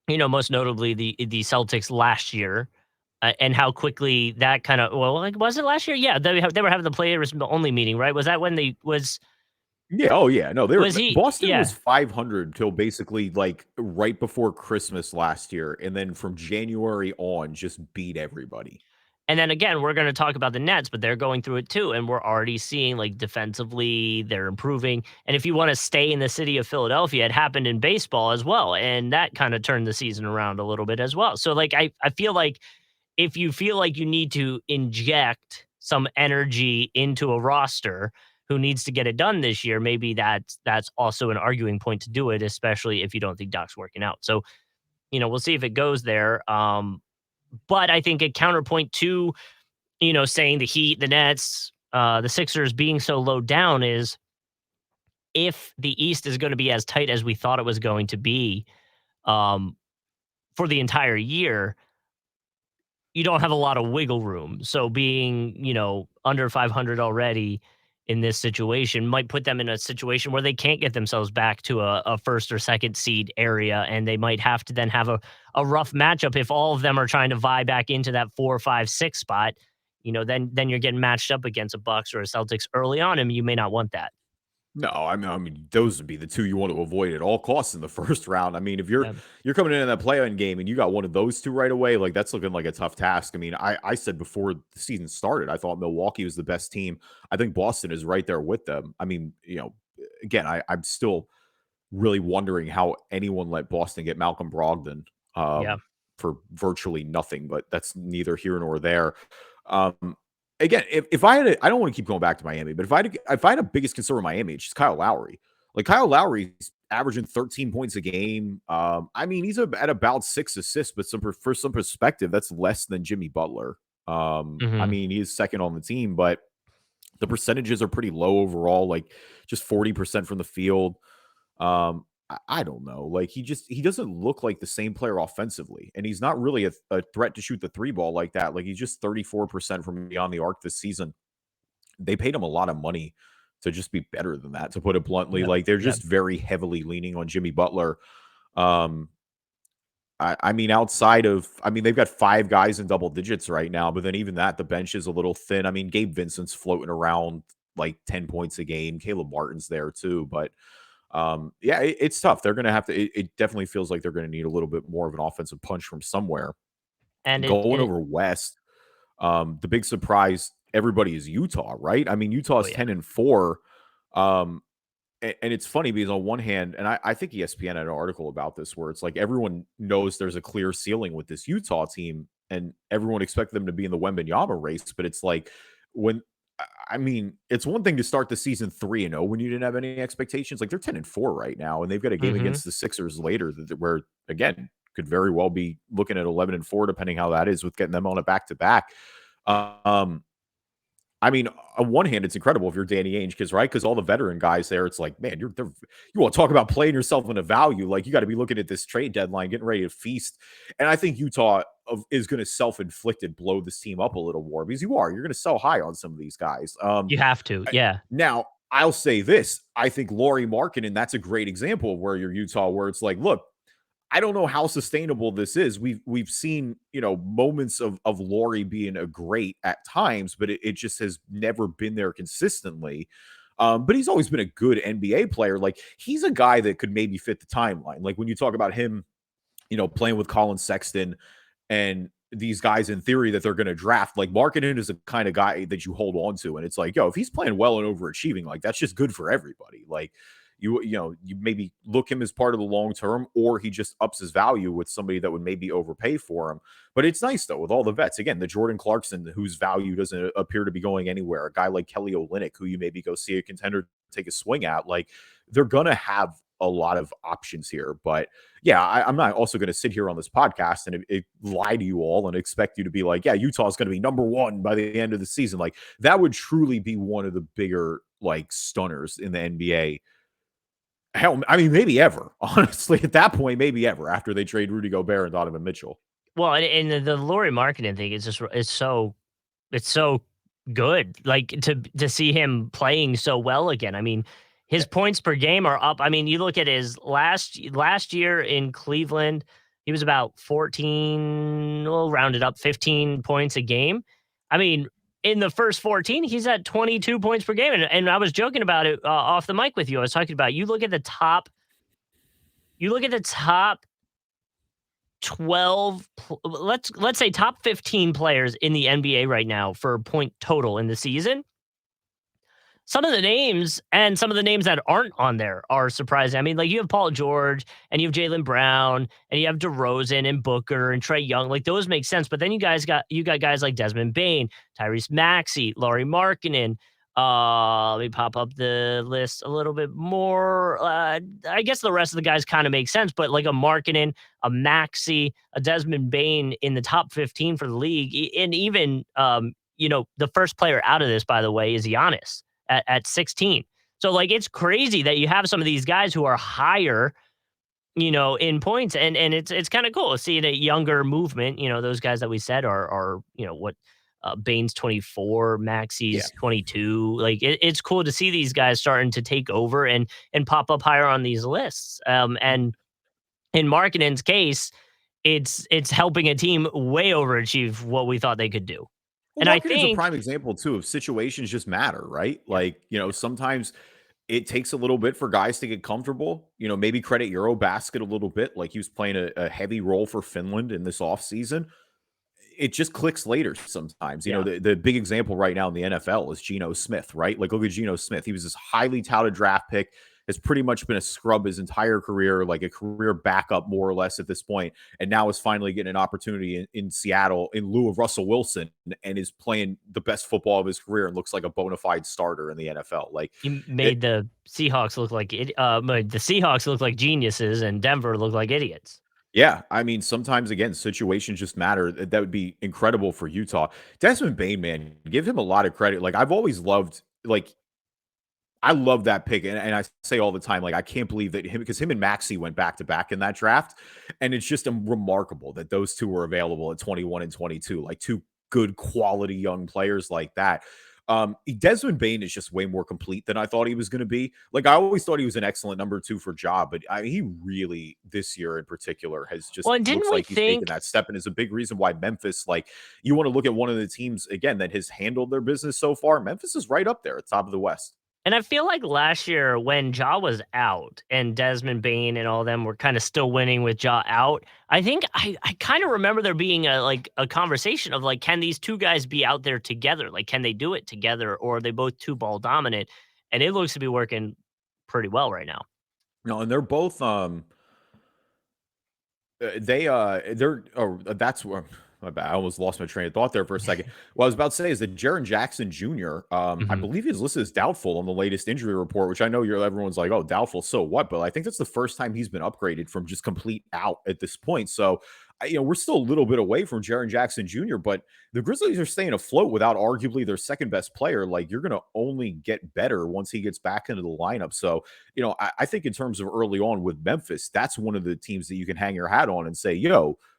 most notably the Celtics last year, and how quickly that kind of like was it last year? Yeah, they were having the players only meeting, right? Was that when they yeah, oh, yeah, no, they were was he? Boston was Yeah, 500 till basically, like, right before Christmas last year, and then from January on, just beat everybody. And then again, we're going to talk about the Nets, but they're going through it too. And we're already seeing like defensively, they're improving. And if you want to stay in the city of Philadelphia, it happened in baseball as well. And that kind of turned the season around a little bit as well. So, like, I feel like if you feel like you need to inject some energy into a roster who needs to get it done this year, maybe that's also an arguing point to do it, especially if you don't think Doc's working out. So, we'll see if it goes there. But I think a counterpoint to, saying the Heat, the Nets, the Sixers being so low down is if the East is going to be as tight as we thought it was going to be um, for the entire year, you don't have a lot of wiggle room. So being, under 500 already in this situation might put them in a situation where they can't get themselves back to a first or second seed area. And they might have to then have a rough matchup if all of them are trying to vie back into that 4, 5, 6 spot. Then you're getting matched up against a Bucks or a Celtics early on, and you may not want that. No, I mean, those would be the two you want to avoid at all costs in the first round. I mean, if you're coming in that play-in game and you got one of those two right away, like that's looking like a tough task. I mean, I said before the season started, I thought Milwaukee was the best team. I think Boston is right there with them. I mean, again, I'm still really wondering how anyone let Boston get Malcolm Brogdon Yeah. for virtually nothing, but that's neither here nor there. Um, Again, if I had I don't want to keep going back to Miami, but if I had a biggest concern with Miami, it's just Kyle Lowry. Like Kyle Lowry's averaging 13 points a game. I mean, he's at about 6 assists, but for some perspective, that's less than Jimmy Butler. I Hmm. mean, he's second on the team, but the percentages are pretty low overall, like just 40% from the field. I don't know. Like he doesn't look like the same player offensively, and he's not really a threat to shoot the three ball like that. Like he's just 34% from beyond the arc this season. They paid him a lot of money to just be better than that, to put it bluntly. Yeah. Like they're Yeah. just very heavily leaning on Jimmy Butler. Um, I mean, outside of, I mean, they've got 5 guys in double digits right now, but then even that, the bench is a little thin. I mean, Gabe Vincent's floating around like 10 points a game. Caleb Martin's there too, but yeah, it's tough. They're going to have to, it definitely feels like they're going to need a little bit more of an offensive punch from somewhere. And Going over West, the big surprise, everybody is Utah, right? I mean, Utah oh is yeah. 10-4. Um, and it's funny because on one hand, and I think ESPN had an article about this where it's like everyone knows there's a clear ceiling with this Utah team, and everyone expected them to be in the Wembanyama race. But it's like when I mean, it's one thing to start the season 3-0 when you didn't have any expectations. Like they're 10-4 right now, and they've got a game Hmm. against the Sixers later where again could very well be looking at 11-4, depending how that is with getting them on a back to back. Um, I mean, on one hand, it's incredible if you're Danny Ainge, because right, because all the veteran guys there, it's like, man, you want to talk about playing yourself into value. Like you got to be looking at this trade deadline, getting ready to feast. And I think Utah is going to self-inflicted blow this team up a little more because you're going to sell high on some of these guys. You have to. Yeah. Now I'll say this: I think Laurie Markkinen, that's a great example of where you're Utah, where it's like, look, I don't know how sustainable this is. We've seen, moments of Laurie being a great at times, but it just has never been there consistently. But he's always been a good NBA player. Like he's a guy that could maybe fit the timeline. Like when you talk about him, playing with Colin Sexton and these guys in theory that they're going to draft, like Markkinen is the kind of guy that you hold on to. And it's like, yo, if he's playing well and overachieving, like that's just good for everybody. Like you maybe look him as part of the long term, or he just ups his value with somebody that would maybe overpay for him. But it's nice though with all the vets. Again, the Jordan Clarkson, whose value doesn't appear to be going anywhere. A guy like Kelly Olynyk, who you maybe go see a contender take a swing at. Like they're gonna have a lot of options here. But yeah, I'm not also going to sit here on this podcast and lie to you all and expect you to be like, yeah, Utah is going to be number 1 by the end of the season. Like that would truly be one of the bigger like stunners in the NBA. Hell, I mean, maybe ever. Honestly, at that point, maybe ever after they trade Rudy Gobert and Donovan Mitchell. Well, and the Laurie Markkinen thing is just it's so good. Like to see him playing so well again. I mean, his points per game are up. I mean, you look at his last year in Cleveland, he was about 14, well, rounded up 15 points a game. I mean, in the first 14, he's at 22 points per game. And I was joking about it off the mic with you. I was talking about you look at the top 12 let's say top 15 players in the NBA right now for point total in the season. Some of the names and some of the names that aren't on there are surprising. I mean, like you have Paul George and you have Jaylen Brown and you have DeRozan and Booker and Trae Young. Like those make sense. But then you got guys like Desmond Bain, Tyrese Maxey, Laurie Markkinen. Let me pop up the list a little bit more. I guess the rest of the guys kind of make sense, but like a Markkinen, a Maxey, a Desmond Bain in the top 15 for the league, and even the first player out of this, by the way, is Giannis at 16. So like it's crazy that you have some of these guys who are higher, in points, and it's kind of cool seeing a younger movement. Those guys that we said are what Bane's 24, Maxey's 22. Like it's cool to see these guys starting to take over and pop up higher on these lists. And in Markkanen's case, it's helping a team way overachieve what we thought they could do. Well, and I think a prime example too of situations just matter, right? Like, sometimes it takes a little bit for guys to get comfortable. Maybe credit Eurobasket a little bit. Like he was playing a heavy role for Finland in this offseason. It just clicks later sometimes. The big example right now in the NFL is Geno Smith, right? Like look at Geno Smith. He was this highly touted draft pick, has pretty much been a scrub his entire career, like a career backup more or less at this point, and now is finally getting an opportunity in Seattle in lieu of Russell Wilson, and is playing the best football of his career and looks like a bona fide starter in the NFL. Like you made the Seahawks look like the Seahawks look like geniuses, and Denver look like idiots. Yeah, I mean, sometimes again, situations just matter. That would be incredible for Utah. Desmond Bain, man, give him a lot of credit. Like I've always loved, I love that pick. And I say all the time, like, I can't believe that him and Maxey went back to back in that draft. And it's just remarkable that those two were available at 21 and 22, like two good quality young players like that. Desmond Bain is just way more complete than I thought he was going to be. Like I always thought he was an excellent number 2 for Ja, but he really this year in particular has just looks like he's taking that step, and is a big reason why Memphis, like you want to look at one of the teams again that has handled their business so far. Memphis is right up there at top of the West. And I feel like last year when Ja was out and Desmond Bain and all them were kind of still winning with Ja out, I think I kind of remember there being a conversation of like, can these two guys be out there together? Like, can they do it together, or are they both too ball dominant? And it looks to be working pretty well right now. No, and they're both that's where my bad. I almost lost my train of thought there for a second. What I was about to say is that Jaren Jackson Jr., I believe he's listed as doubtful on the latest injury report, which I know everyone's like, oh, doubtful, so what? But I think that's the first time he's been upgraded from just complete out at this point. So, we're still a little bit away from Jaren Jackson Jr., but the Grizzlies are staying afloat without arguably their second best player. Like you're going to only get better once he gets back into the lineup. So, I think in terms of early on with Memphis, that's one of the teams that you can hang your hat on and say,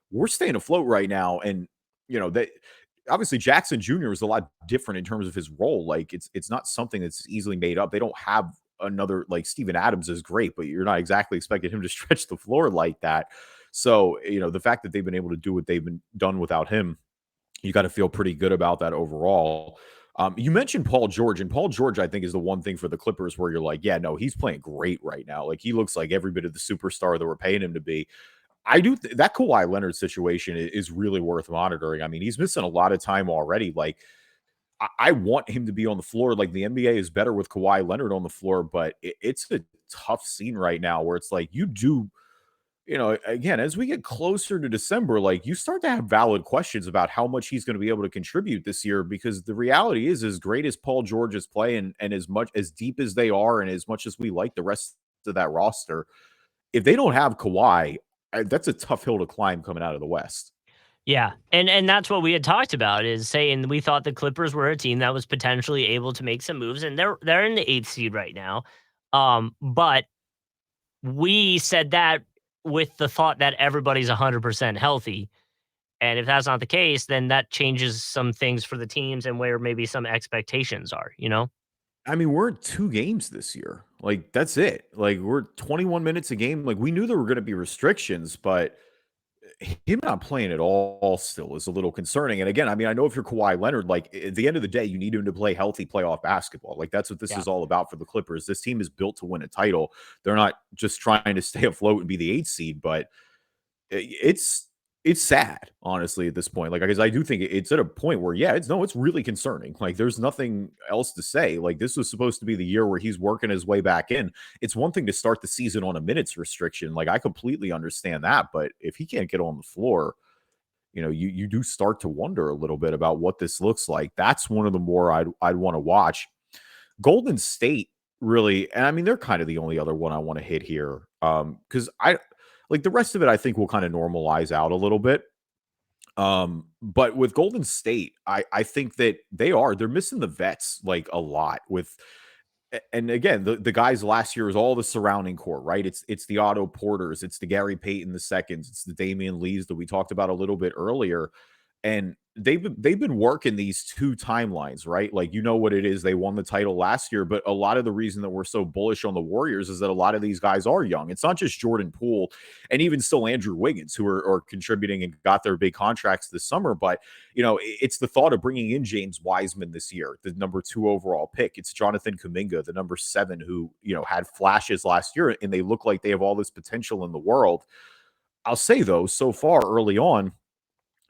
we're staying afloat right now. And, that obviously Jackson Jr. is a lot different in terms of his role. Like it's not something that's easily made up. They don't have another, like Steven Adams is great, but you're not exactly expecting him to stretch the floor like that. So, the fact that they've been able to do what they've been done without him, you got to feel pretty good about that overall. You mentioned Paul George, and Paul George, I think, is the one thing for the Clippers where you're like, yeah, no, he's playing great right now. Like he looks like every bit of the superstar that we're paying him to be. I do that Kawhi Leonard situation is really worth monitoring. I mean, he's missing a lot of time already. Like, I want him to be on the floor. Like, the NBA is better with Kawhi Leonard on the floor, but it's a tough scene right now where it's like you do, again, as we get closer to December, like you start to have valid questions about how much he's going to be able to contribute this year, because the reality is, as great as Paul George is playing and as much as deep as they are, and as much as we like the rest of that roster, if they don't have Kawhi, that's a tough hill to climb coming out of the West. Yeah, and that's what we had talked about, is saying we thought the Clippers were a team that was potentially able to make some moves, and they're in the 8th seed right now. But we said that with the thought that everybody's 100% healthy. And if that's not the case, then that changes some things for the teams and where maybe some expectations are, I mean, we're at 2 games this year. Like, that's it. Like, we're 21 minutes a game. Like, we knew there were going to be restrictions, but him not playing at all still is a little concerning. And again, I mean, I know if you're Kawhi Leonard, like at the end of the day, you need him to play healthy playoff basketball. Like that's what this is all about for the Clippers. This team is built to win a title. They're not just trying to stay afloat and be the 8th seed, but it's it's sad, honestly, at this point. Like, because I do think it's at a point where, yeah, it's really concerning. Like, there's nothing else to say. Like, this was supposed to be the year where he's working his way back in. It's one thing to start the season on a minutes restriction. Like, I completely understand that. But if he can't get on the floor, you do start to wonder a little bit about what this looks like. That's one of the more I'd want to watch. Golden State, really, and I mean, they're kind of the only other one I want to hit here. Because I like the rest of it, I think will kind of normalize out a little bit. But with Golden State, I think that they're missing the vets like a lot with. And again, the guys last year is all the surrounding core, right? It's the Otto Porters, it's the Gary Payton the seconds, it's the Damian Lees that we talked about a little bit earlier. And they've been working these two timelines, right? Like, what it is. They won the title last year, but a lot of the reason that we're so bullish on the Warriors is that a lot of these guys are young. It's not just Jordan Poole and even still Andrew Wiggins, who are contributing and got their big contracts this summer. But it's the thought of bringing in James Wiseman this year, the number 2 overall pick. It's Jonathan Kuminga, the number 7, who had flashes last year, and they look like they have all this potential in the world. I'll say though, so far early on,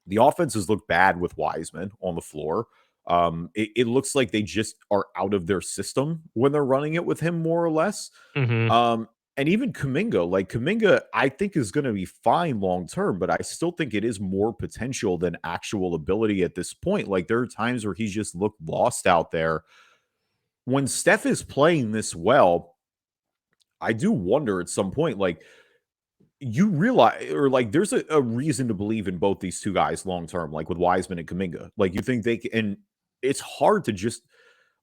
the offenses look bad with Wiseman on the floor. It looks like they just are out of their system when they're running it with him, more or less. Mm-hmm. And even Kuminga, I think is going to be fine long term, but I still think it is more potential than actual ability at this point. Like, there are times where he's just looked lost out there. When Steph is playing this well, I do wonder at some point, like, you realize, or like, there's a reason to believe in both these two guys long term, like with Wiseman and Kuminga. Like, you think they can, and it's hard to just,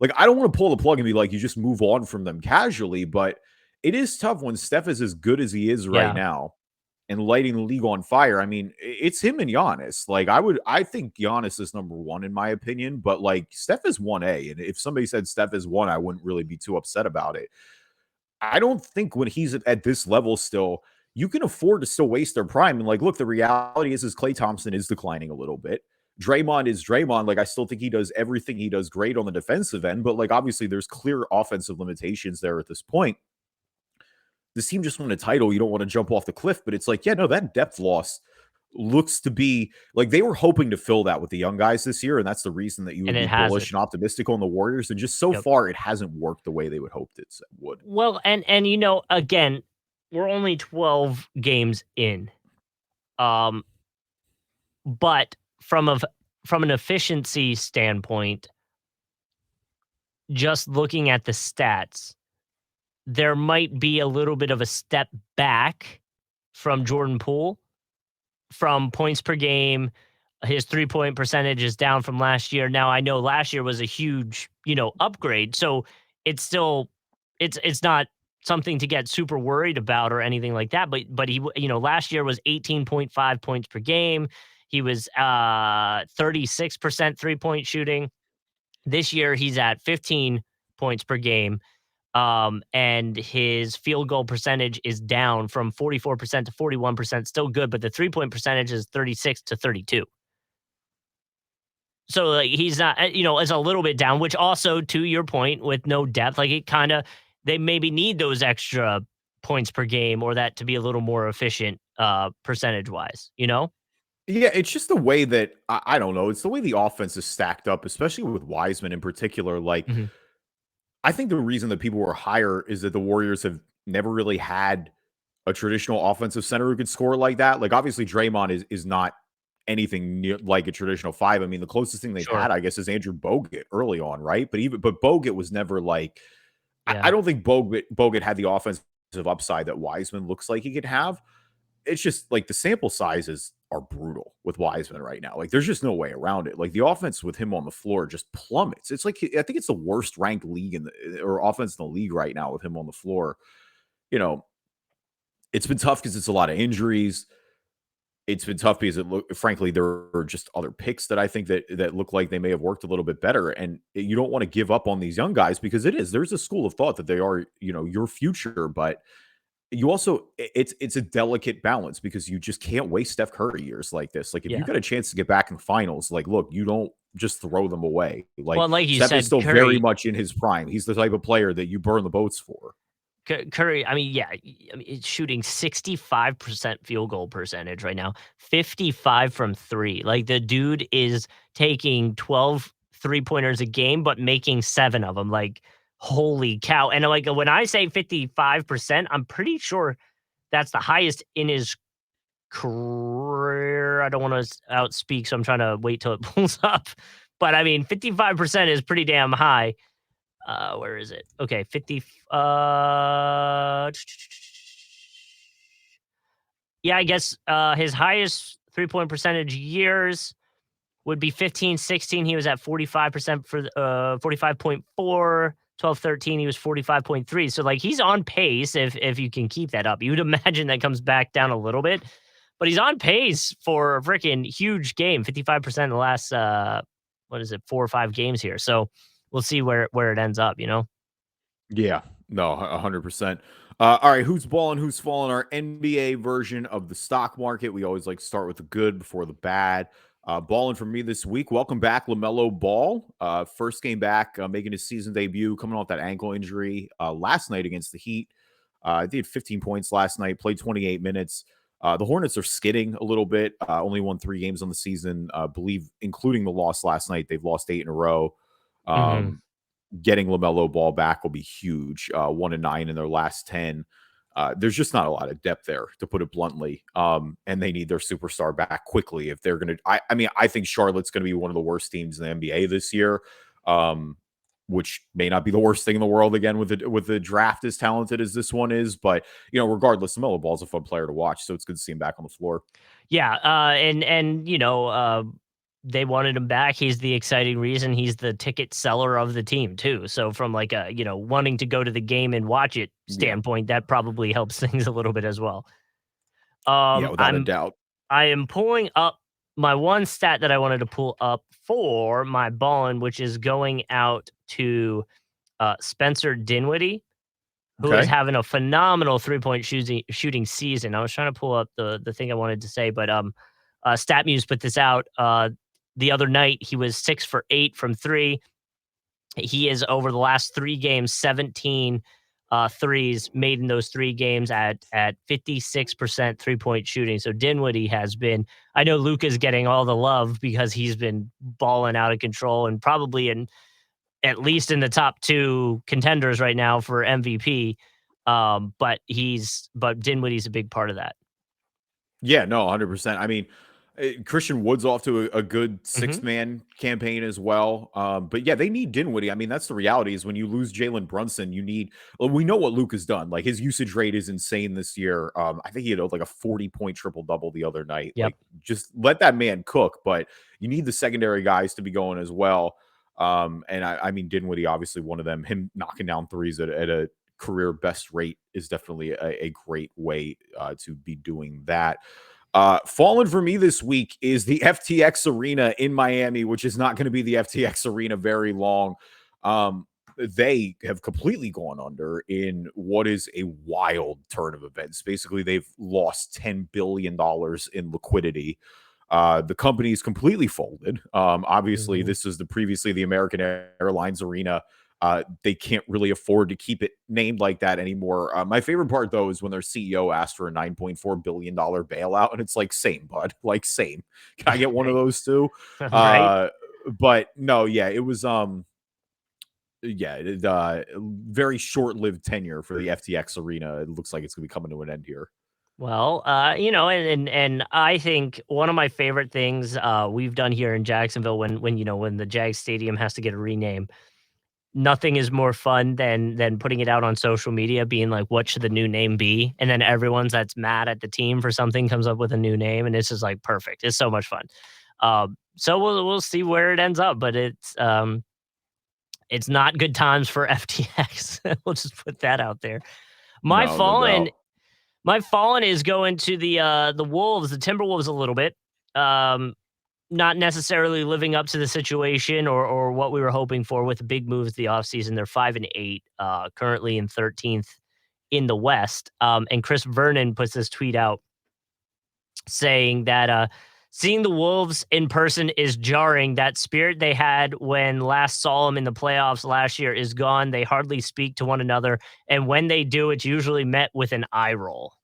like, I don't want to pull the plug and be like, you just move on from them casually, but it is tough when Steph is as good as he is right now and lighting the league on fire. I mean, it's him and Giannis. Like, I think Giannis is number 1 in my opinion, but like, Steph is 1A. And if somebody said Steph is 1, I wouldn't really be too upset about it. I don't think when he's at this level still, you can afford to still waste their prime. And like, look, the reality is Klay Thompson is declining a little bit. Draymond is Draymond. Like, I still think he does everything he does great on the defensive end, but like, obviously there's clear offensive limitations there at this point. This team just won a title. You don't want to jump off the cliff, but it's like, yeah, no, that depth loss looks to be like they were hoping to fill that with the young guys this year. And that's the reason that you would be bullish and optimistic on the Warriors. And just so far, it hasn't worked the way they would hoped it would. Well, and again, we're only 12 games in. But from an efficiency standpoint, just looking at the stats, there might be a little bit of a step back from Jordan Poole from points per game. His 3-point percentage is down from last year. Now, I know last year was a huge, upgrade. So it's still, it's not something to get super worried about or anything like that. But he, last year was 18.5 points per game. He was 36% 3-point shooting. This year he's at 15 points per game. And his field goal percentage is down from 44% to 41%, still good, but the 3-point percentage is 36 to 32. So like, he's not, it's a little bit down, which also, to your point, with no depth, like they maybe need those extra points per game or that to be a little more efficient percentage wise, Yeah, it's just the way that I don't know. It's the way the offense is stacked up, especially with Wiseman in particular. Like, I think the reason that people were higher is that the Warriors have never really had a traditional offensive center who could score like that. Like, obviously, Draymond is not anything near like a traditional 5. I mean, the closest thing they've had, I guess, is Andrew Bogut early on, right? But Bogut was never like, I don't think Bogut had the offensive upside that Wiseman looks like he could have. It's just like the sample sizes are brutal with Wiseman right now. Like, there's just no way around it. Like, the offense with him on the floor just plummets. It's like, I think it's the worst ranked league or offense in the league right now with him on the floor. It's been tough because it's a lot of injuries. It's been tough because frankly, there are just other picks that I think that look like they may have worked a little bit better. And you don't want to give up on these young guys because there's a school of thought that they are, your future, but you also, it's a delicate balance because you just can't waste Steph Curry years like this. Like, if you got a chance to get back in the finals, like, look, you don't just throw them away. Like, well, like you Steph said, is still Curry, very much in his prime. He's the type of player that you burn the boats for. Curry, I mean, yeah, I mean, it's shooting 65% field goal percentage right now, 55 from 3. Like, the dude is taking 12 three-pointers a game, but making 7 of them. Like, holy cow. And, like, when I say 55%, I'm pretty sure that's the highest in his career. I don't wanna outspeak, so I'm trying to wait till it pulls up. But, I mean, 55% is pretty damn high. Where is it? Okay, 50 yeah, I guess, his highest three-point percentage years would be 15, 16. He was at 45% for 45.4, 12, 13. He was 45.3. So, like, he's on pace if you can keep that up. You would imagine that comes back down a little bit, but he's on pace for a freaking huge game, 55% in the last, what is it, 4 or 5 games here. So, we'll see where it ends up, you know? Yeah, no, 100%. All right, who's balling, who's falling? Our NBA version of the stock market. We always like to start with the good before the bad. Balling for me this week. Welcome back, LaMelo Ball. First game back, making his season debut, coming off that ankle injury last night against the Heat. Did 15 points last night, played 28 minutes. The Hornets are skidding a little bit. Only won 3 games on the season. Believe, including the loss last night, they've lost 8 in a row. Mhm. Getting LaMelo Ball back will be huge. 1-9 in their last 10. There's just not a lot of depth there, to put it bluntly. And they need their superstar back quickly if they're going to. I mean, I think Charlotte's going to be one of the worst teams in the NBA this year, which may not be the worst thing in the world again with the draft as talented as this one is. But regardless, LaMelo Ball's a fun player to watch, so it's good to see him back on the floor. Yeah, and they wanted him back. He's the exciting reason. He's the ticket seller of the team too. So from like a, wanting to go to the game and watch it Yeah, standpoint, that probably helps things a little bit as well. yeah, without a I'm doubt. I am pulling up my one stat that I wanted to pull up for my ballin, which is going out to Spencer Dinwiddie, who is Okay. having a phenomenal three-point shooting season. I was trying to pull up the thing I wanted to say, but StatMuse put this out the other night. He was 6 for 8 from 3. He is over the last 3 games, 17 threes made in those 3 games at 56% three-point shooting. So Dinwiddie has been, I know Luka's getting all the love because he's been balling out of control and probably in at least in the top 2 contenders right now for MVP. But Dinwiddie's a big part of that. Yeah, no, 100%. I mean, Christian Wood's off to a good Mhm. six-man campaign as well. But yeah, they need Dinwiddie. I mean, that's the reality is when you lose Jalen Brunson, you need we know what Luke has done. Like his usage rate is insane this year. I think he had like a 40-point triple-double the other night. Yep. Like just let that man cook, but you need the secondary guys to be going as well. And I mean Dinwiddie, obviously one of them, him knocking down threes at a career best rate is definitely a great way to be doing that. Fallen for me this week is the FTX Arena in Miami, which is not going to be the FTX Arena very long. They have completely gone under in what is a wild turn of events. Basically, they've lost $10 billion in liquidity. The company is completely folded. Obviously, Mhm. this is previously the American Airlines Arena. They can't really afford to keep it named like that anymore. My favorite part, though, is when their CEO asked for a $9.4 billion bailout, and it's like, same, bud, like same. Can I get one of Right. those too? Right. Uh, but no, yeah, it was yeah, very short-lived tenure for the FTX Arena. It looks like it's gonna be coming to an end here. Well, and I think one of my favorite things we've done here in Jacksonville when the Jag Stadium has to get a rename, nothing is more fun than putting it out on social media, being like, "What should the new name be?" And then everyone's that's mad at the team for something comes up with a new name, and it's just like perfect. It's so much fun. So we'll see where it ends up, but it's not good times for FTX. We'll just put that out there. My No, no fallen doubt. my fallen is going to the Wolves, the Timberwolves a little bit. Um, Not necessarily living up to the situation or what we were hoping for with the big moves the offseason. They're 5-8, currently in 13th in the West. And Chris Vernon puts this tweet out saying that seeing the Wolves in person is jarring. That spirit they had when last saw them in the playoffs last year is gone. They hardly speak to one another, and when they do, it's usually met with an eye roll.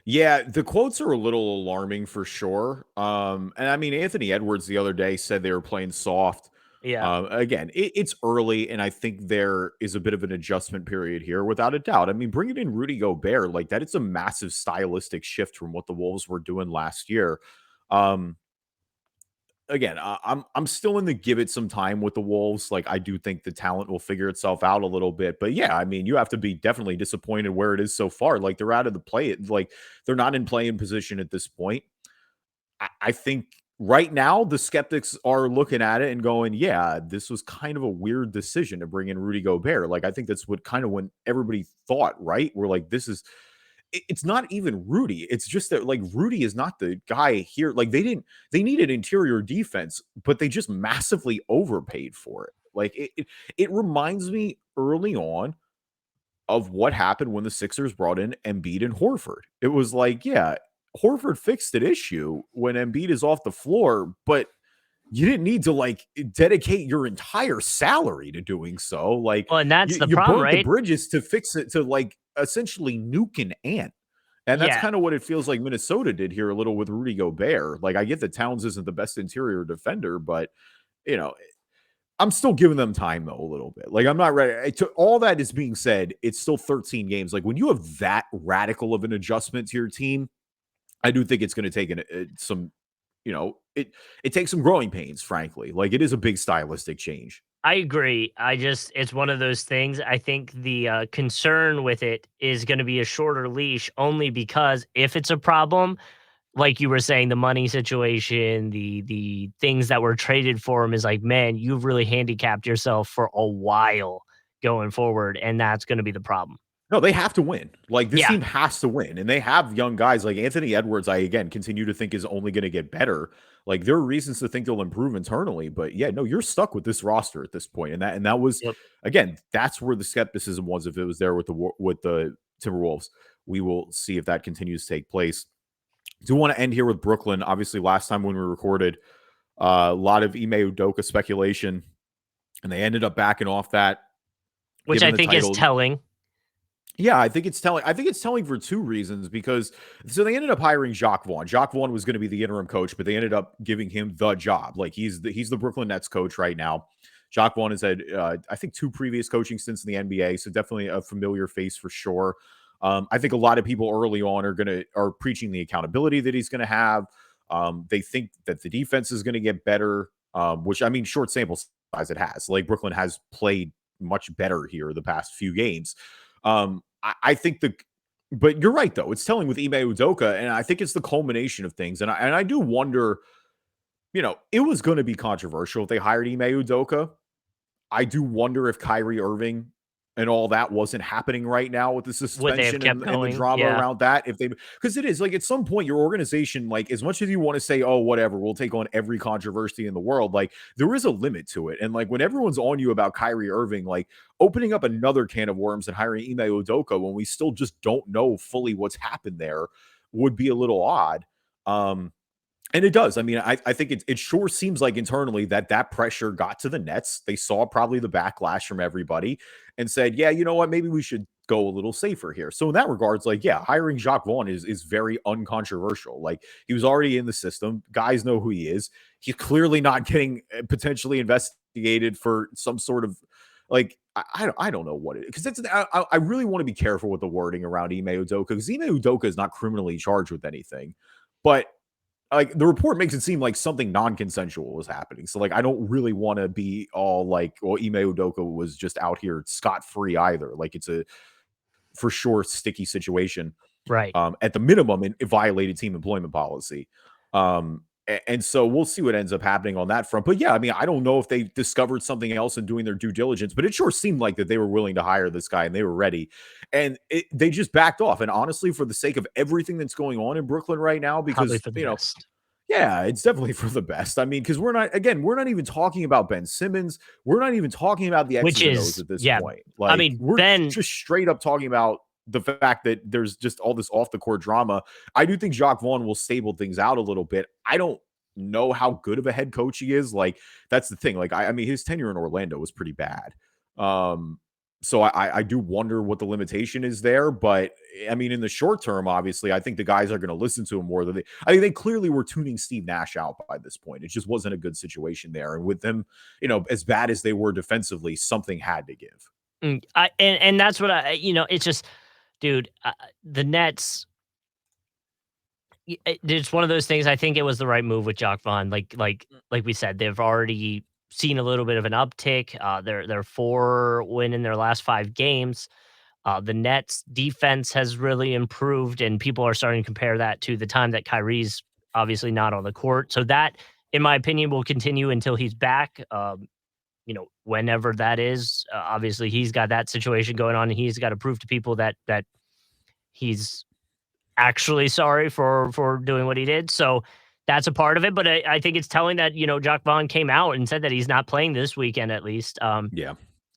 Yeah, the quotes are a little alarming for sure. And I mean, Anthony Edwards the other day said they were playing soft. Yeah. Again, it's early, and I think there is a bit of an adjustment period here, without a doubt. I mean, bringing in Rudy Gobert, like that, it's a massive stylistic shift from what the Wolves were doing last year. Um, Again, I'm still in the give it some time with the Wolves. Like I do think the talent will figure itself out a little bit. But yeah, I mean, you have to be definitely disappointed where it is so far. Like they're out of the play. Like they're not in playing position at this point. I think right now the skeptics are looking at it and going, yeah, this was kind of a weird decision to bring in Rudy Gobert. Like I think that's what kind of when everybody thought, right? We're like, this is it's not even Rudy. It's just that like Rudy is not the guy here. Like they needed interior defense, but they just massively overpaid for it. Like it reminds me early on of what happened when the Sixers brought in Embiid and Horford. It was like, yeah, Horford fixed an issue when Embiid is off the floor, but you didn't need to like dedicate your entire salary to doing so. Like Well, and that's the you problem, burned the right? bridges to fix it, to like essentially nuke an ant. And that's Yeah. kind of what it feels like Minnesota did here a little with Rudy Gobert. Like I get that Towns isn't the best interior defender, but you know, I'm still giving them time though a little bit. Like I'm not ready. All that is being said, it's still 13 games. Like when you have that radical of an adjustment to your team, I do think it's going to take some, it takes some growing pains, frankly. Like it is a big stylistic change. I agree. It's one of those things. I think the concern with it is going to be a shorter leash only because if it's a problem, like you were saying, the money situation, the things that were traded for him is like, man, you've really handicapped yourself for a while going forward. And that's going to be the problem. No, they have to win. Like this Yeah. team has to win, and they have young guys like Anthony Edwards. I again continue to think is only going to get better. Like there are reasons to think they'll improve internally, but yeah, no, you're stuck with this roster at this point, and that was Yep. again that's where the skepticism was if it was there with the Timberwolves. We will see if that continues to take place. Do want to end here with Brooklyn. Obviously, last time when we recorded, a lot of Ime Udoka speculation, and they ended up backing off that, Which given I the think is title. telling. Yeah, I think it's telling. I think it's telling for two reasons. Because so they ended up hiring Jacques Vaughn. Jacques Vaughn was going to be the interim coach, but they ended up giving him the job. Like he's the Brooklyn Nets coach right now. Jacques Vaughn has had I think 2 previous coaching stints in the NBA, so definitely a familiar face for sure. I think a lot of people early on are preaching the accountability that he's going to have. They think that the defense is going to get better, which I mean, short sample size it has. Like Brooklyn has played much better here the past few games. I think but you're right though. It's telling with Ime Udoka, and I think it's the culmination of things. And I do wonder, it was going to be controversial if they hired Ime Udoka. I do wonder if Kyrie Irving and all that wasn't happening right now with the Would they have suspension kept and the going? drama Yeah. around that. Because it is like at some point your organization, like as much as you want to say, oh, whatever, we'll take on every controversy in the world, like there is a limit to it. And like when everyone's on you about Kyrie Irving, like opening up another can of worms and hiring Ime Udoka when we still just don't know fully what's happened there would be a little odd. And it does. I mean, I think it sure seems like internally that pressure got to the Nets. They saw probably the backlash from everybody and said, yeah, you know what, maybe we should go a little safer here. So in that regards, like, yeah, hiring Jacques Vaughn is very uncontroversial. Like he was already in the system. Guys know who he is. He's clearly not getting potentially investigated for some sort of like I don't know what it is, because it's I really want to be careful with the wording around Ime Udoka, because Ime Udoka is not criminally charged with anything, but like the report makes it seem like something non-consensual was happening. So like I don't really want to be all like, well, Ime Udoka was just out here scot-free either. Like it's a for sure sticky situation. Right. At the minimum, it violated team employment policy. And so we'll see what ends up happening on that front. But yeah, I mean, I don't know if they discovered something else in doing their due diligence, but it sure seemed like that they were willing to hire this guy and they were ready. And they just backed off. And honestly, for the sake of everything that's going on in Brooklyn right now, Probably because, for the best. yeah, it's definitely for the best. I mean, because we're not even talking about Ben Simmons. We're not even talking about the Which X's and O's is, at this yeah. point. I Like, mean, we're Ben just straight up talking about the fact that there's just all this off the court drama, I do think Jacque Vaughn will stable things out a little bit. I don't know how good of a head coach he is. Like, that's the thing. Like, I mean, his tenure in Orlando was pretty bad. So I do wonder what the limitation is there. But I mean, in the short term, obviously, I think the guys are going to listen to him more than I mean, they clearly were tuning Steve Nash out by this point. It just wasn't a good situation there. And with them, as bad as they were defensively, something had to give. And that's what it's just, dude, the Nets. It's one of those things. I think it was the right move with Jacque Vaughn. Like we said, they've already seen a little bit of an uptick. They're 4 win in their last 5 games. The Nets defense has really improved, and people are starting to compare that to the time that Kyrie's obviously not on the court. So that, in my opinion, will continue until he's back. Whenever that is. Obviously, he's got that situation going on, and he's got to prove to people that he's actually sorry for doing what he did. So that's a part of it. But I think it's telling that Jacque Vaughn came out and said that he's not playing this weekend at least. Yeah.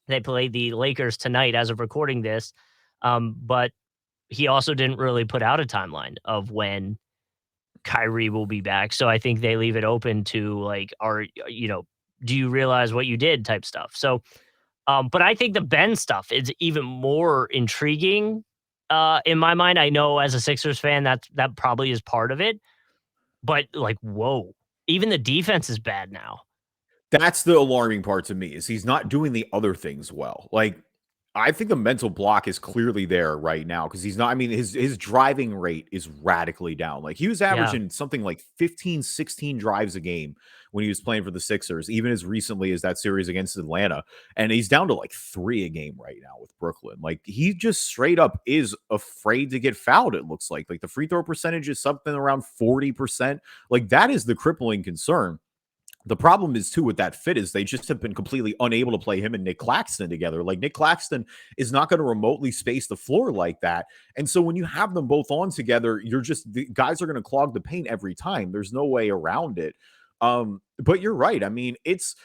They play the Lakers tonight as of recording this, but he also didn't really put out a timeline of when Kyrie will be back. So I think they leave it open to like, do you realize what you did type stuff. So, but I think the Ben stuff is even more intriguing in my mind. I know as a Sixers fan, that probably is part of it, but like, whoa, even the defense is bad now. That's the alarming part to me, is he's not doing the other things well. Like, I think the mental block is clearly there right now because he's not. I mean, his driving rate is radically down. Like, he was averaging something like 15, 16 drives a game when he was playing for the Sixers, even as recently as that series against Atlanta. And he's down to like 3 a game right now with Brooklyn. Like, he just straight up is afraid to get fouled, it looks like. Like, the free throw percentage is something around 40%. Like, that is the crippling concern. The problem is too with that fit is they just have been completely unable to play him and Nick Claxton together. Like, Nick Claxton is not going to remotely space the floor like that. And so when you have them both on together, the guys are going to clog the paint every time. There's no way around it. But you're right. I mean, it's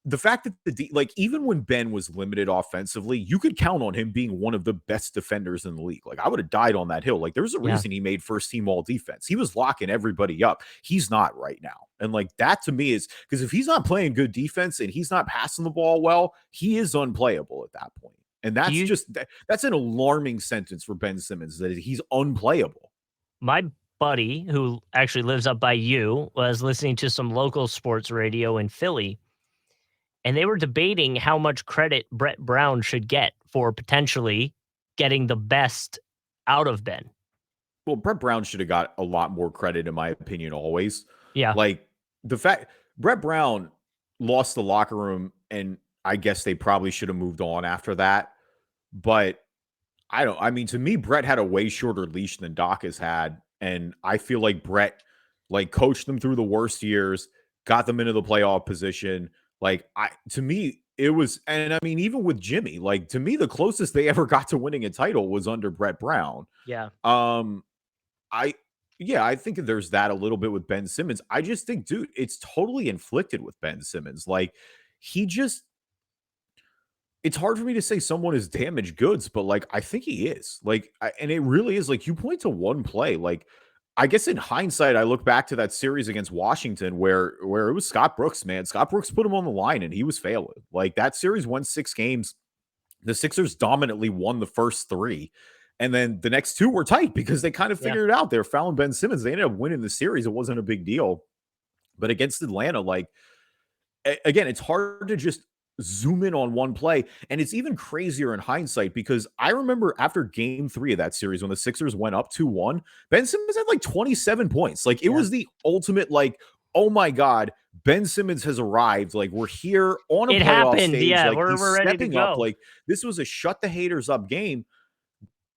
the fact that like, even when Ben was limited offensively, you could count on him being one of the best defenders in the league. Like, I would have died on that hill. Like, there's a reason he made first team all defense. He was locking everybody up. He's not right now. And like, that to me is because if he's not playing good defense and he's not passing the ball well, he is unplayable at that point. And that's that's an alarming sentence for Ben Simmons, that he's unplayable. My buddy, who actually lives up by you, was listening to some local sports radio in Philly, and they were debating how much credit Brett Brown should get for potentially getting the best out of Ben. Well, Brett Brown should have got a lot more credit, in my opinion, always. Yeah. Like, the fact Brett Brown lost the locker room, and I guess they probably should have moved on after that. But I mean, to me, Brett had a way shorter leash than Doc has had. And I feel like Brett, like, coached them through the worst years, got them into the playoff position. Like, to me, it was, and I mean, even with Jimmy, like, to me, the closest they ever got to winning a title was under Brett Brown. Yeah. I think there's that a little bit with Ben Simmons. I just think, dude, it's totally inflicted with Ben Simmons. Like, it's hard for me to say someone is damaged goods, but like, I think he is. Like, and it really is. Like, you point to one play, like, I guess in hindsight, I look back to that series against Washington where it was Scott Brooks, man. Scott Brooks put him on the line and he was failing. Like, that series won 6 games. The Sixers dominantly won the first 3. And then the next 2 were tight because they kind of figured it out. They're fouling Ben Simmons. They ended up winning the series. It wasn't a big deal. But against Atlanta, like, again, it's hard to just zoom in on one play. And it's even crazier in hindsight because I remember after game 3 of that series when the Sixers went up 2-1, Ben Simmons had like 27 points. Like, it was the ultimate, like, oh my God, Ben Simmons has arrived. Like, we're here on a playoff stage. Yeah, like, we're ready to go. Up. Like, this was a shut the haters up game.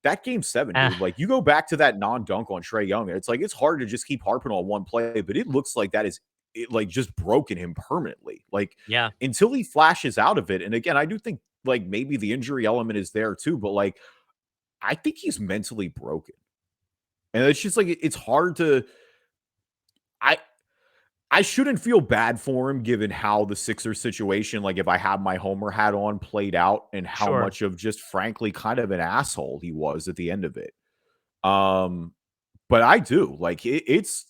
That game 7, dude, like, you go back to that non-dunk on Trae Young. It's like, it's hard to just keep harping on one play, but it looks like that is like just broken him permanently. Like, until he flashes out of it. And again, I do think like maybe the injury element is there too, but like, I think he's mentally broken. And it's just like, it's hard to, I shouldn't feel bad for him given how the Sixers situation, like if I have my Homer hat on, played out and how Sure. much of just frankly kind of an asshole he was at the end of it. But I do like it's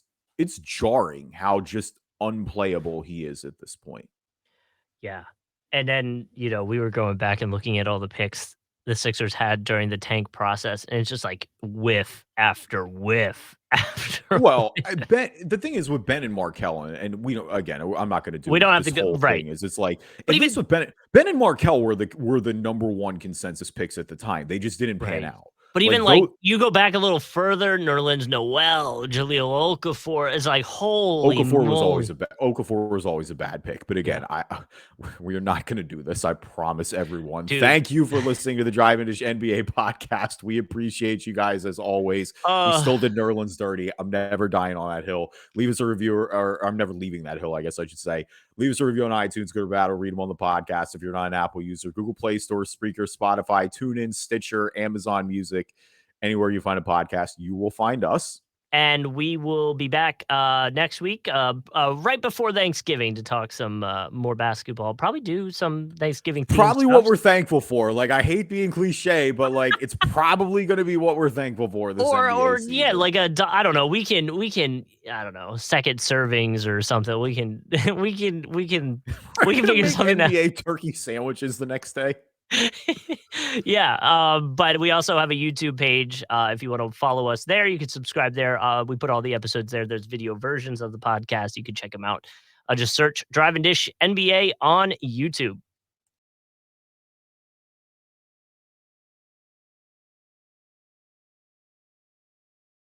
jarring how just unplayable he is at this point. Yeah. And then, we were going back and looking at all the picks the Sixers had during the tank process, and it's just like whiff after whiff after Well, whiff. The thing is with Ben and Markelle, and we don't again. I'm not going to We do don't have this to go whole right. thing. Is it's like But at even least with Ben and Markelle were the number one consensus picks at the time. They just didn't pan right. out. But Like even, like, though you go back a little further, Nerlens Noel, Jahlil Okafor is like, holy moly. Okafor was always a bad pick. But Yeah. again, we are not going to do this. I promise everyone. Dude. Thank you for listening to the Drive Into NBA podcast. We appreciate you guys as always. We still did Nerlens dirty. I'm never dying on that hill. Leave us a review, or I'm never leaving that hill, I guess I should say. Leave us a review on iTunes, good or bad, or read them on the podcast. If you're not an Apple user, Google Play Store, Spreaker, Spotify, TuneIn, Stitcher, Amazon Music. Anywhere you find a podcast, you will find us. And we will be back next week, right before Thanksgiving, to talk some more basketball. Probably do some Thanksgiving themed Probably stuff. what we're thankful for. Like, I hate being cliche, but like, it's probably going to be what we're thankful for this NBA season. Yeah, like I don't know. We can I don't know, second servings or something. We can figure something out. NBA turkey sandwiches the next day. Yeah, but we also have a YouTube page. If you want to follow us there, you can subscribe there. We put all the episodes there. There's video versions of the podcast. You can check them out. Just search Drive and Dish NBA on YouTube.